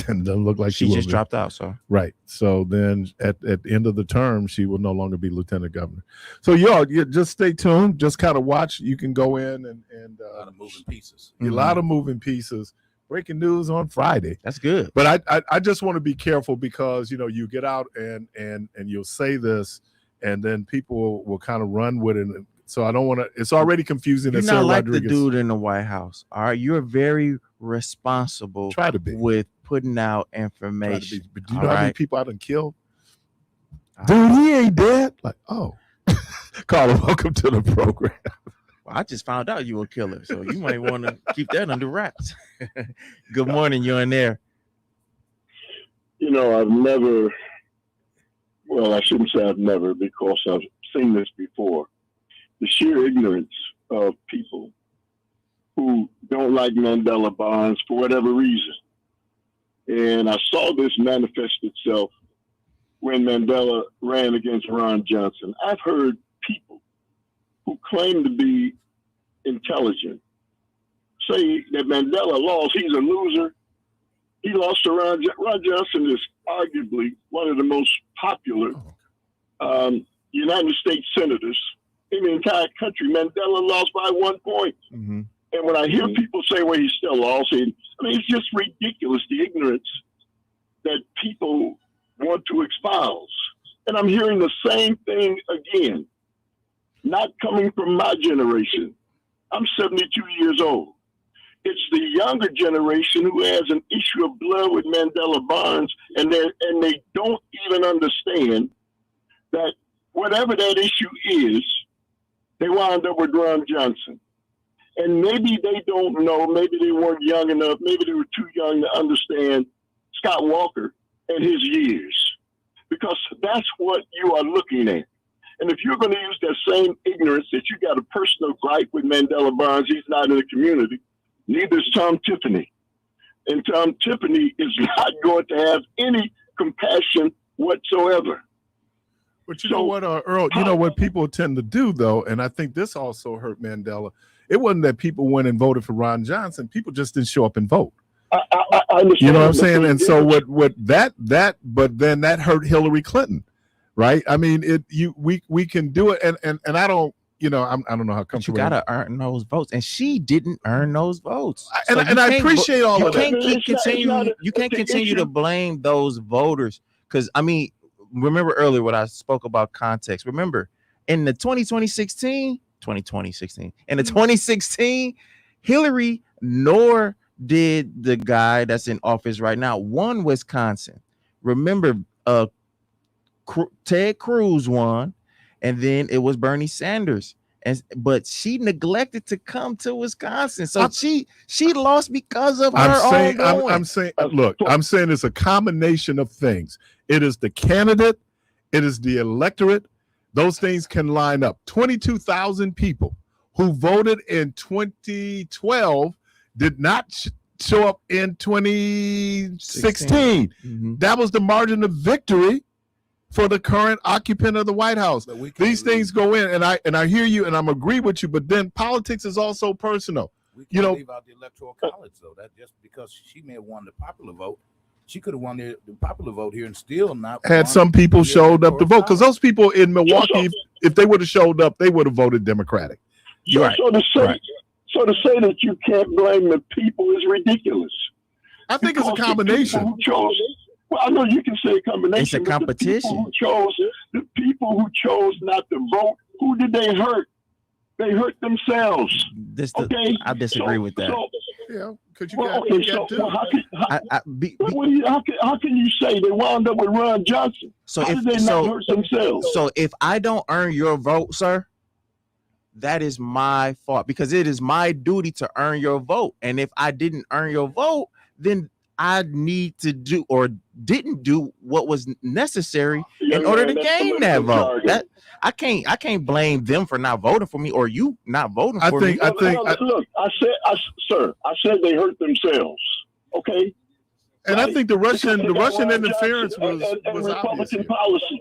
then it doesn't look like She will just be. dropped out. So Right. So then at the end of the term, she will no longer be lieutenant governor. So y'all just stay tuned. Just kind of watch. You can go in and A lot of moving pieces. a lot of moving pieces. Breaking news on Friday. That's good. But I just want to be careful, because you get out and you'll say this, and then people will kind of run with it. So I don't want to. It's already confusing. You're that not Sarah like Rodriguez, the dude in the White House. All right, you're very responsible. Try to be. With putting out Try to information. be. But do you All know how many right? people I done killed? Dude, he ain't dead. Like, oh, Carla, welcome to the program. Well, I just found out you were a killer, so you might want to keep that under wraps. Good morning, you're in there. You know, I've never, well, I shouldn't say I've never, because I've seen this before. The sheer ignorance of people who don't like Mandela bonds for whatever reason. And I saw this manifest itself when Mandela ran against Ron Johnson. I've heard people who claim to be intelligent say that Mandela lost, he's a loser. He lost to Ron Johnson is arguably one of the most popular United States senators in the entire country. Mandela lost by 1 point. Mm-hmm. And when I hear people say, well, he still lost, it's just ridiculous, the ignorance that people want to espouse. And I'm hearing the same thing again, not coming from my generation. I'm 72 years old. It's the younger generation who has an issue of blood with Mandela bonds, and they don't even understand that whatever that issue is, They wound up with Ron Johnson. And maybe they don't know, maybe they weren't young enough, maybe they were too young to understand Scott Walker and his years, because that's what you are looking at. And if you're going to use that same ignorance that you got a personal gripe with Mandela Barnes, he's not in the community, neither is Tom Tiffany. And Tom Tiffany is not going to have any compassion whatsoever. But you know what, Earl, you know what people tend to do, though, and I think this also hurt Mandela. It wasn't that people went and voted for Ron Johnson. People just didn't show up and vote. I understand. You know what I'm saying? And so but then that hurt Hillary Clinton, right? I mean, we can do it, and I don't, I don't know how comfortable. You gotta earn those votes, and she didn't earn those votes. And I appreciate all of that. You can't continue to blame those voters, because I mean, remember earlier what I spoke about context. Remember in the 2016, Hillary nor did the guy that's in office right now won Wisconsin. Remember, Ted Cruz won, and then it was Bernie Sanders. But she neglected to come to Wisconsin, so she lost because of her own. I'm saying it's a combination of things. It is the candidate, it is the electorate. Those things can line up. 22,000 people who voted in 2012 did not show up in 2016. Mm-hmm. That was the margin of victory for the current occupant of the White House. These things go in, and I hear you, and I'm agree with you. But then politics is also personal. We can't leave out the electoral college, though. That just because she may have won the popular vote, she could have won the popular vote here and still not had some people showed up to vote, because those people in Milwaukee, if they would have showed up, they would have voted Democratic. So to say that you can't blame the people is ridiculous. I think it's a combination. Well, I know you can say a combination. It's a competition. The people who chose not to vote, who did they hurt? They hurt themselves. I disagree with that. Because how can you say they wound up with Ron Johnson? How did they not hurt themselves? So if I don't earn your vote, sir, that is my fault, because it is my duty to earn your vote. And if I didn't earn your vote, then I need to do or didn't do what was necessary in order to gain that vote. I can't blame them for not voting for me or you not voting for me. Look, I said they hurt themselves. Okay. And I think the Russian interference was Republican policies.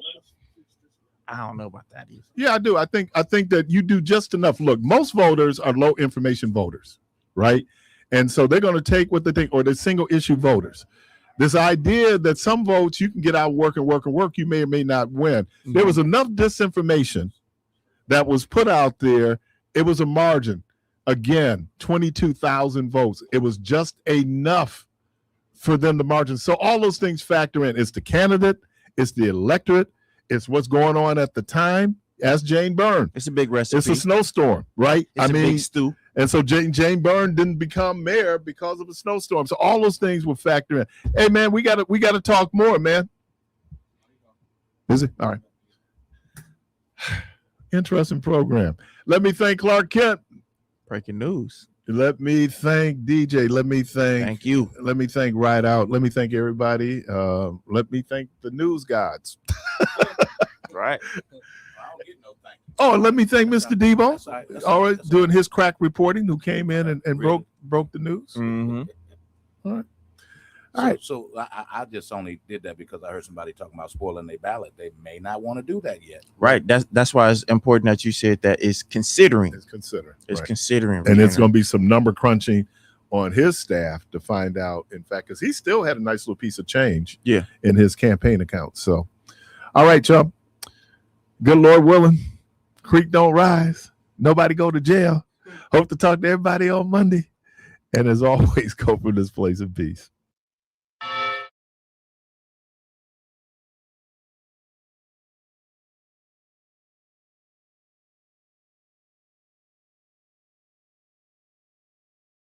I don't know about that either. Yeah, I do. I think that you do just enough. Look, most voters are low information voters, right? And so they're going to take what they think, or they're single issue voters. This idea that some votes you can get out, work, you may or may not win. Mm-hmm. There was enough disinformation that was put out there. It was a margin. Again, 22,000 votes. It was just enough for them to margin. So all those things factor in. It's the candidate, it's the electorate, it's what's going on at the time. Ask Jane Byrne. It's a big recipe. It's a snowstorm, right? It's a big stew. And so Jane Byrne didn't become mayor because of a snowstorm. So all those things will factor in. Hey man, we gotta talk more, man. Is it? All right. Interesting program. Let me thank Clark Kent. Breaking news. Let me thank DJ. Thank you. Let me thank Ride Out. Let me thank everybody. Let me thank the news gods. Right. Oh, and let me thank Mr. Debo. All right, doing his crack reporting, who came in and broke the news. Mm-hmm. All right. So I just only did that because I heard somebody talking about spoiling their ballot. They may not want to do that yet. Right. That's why it's important that you said that it's considering. It's considering. It's right. considering. And it's going to be some number crunching on his staff to find out, in fact, because he still had a nice little piece of change in his campaign account. So, all right, y'all. Good Lord willing, creek don't rise. Nobody go to jail. Hope to talk to everybody on Monday. And as always, go from this place in peace.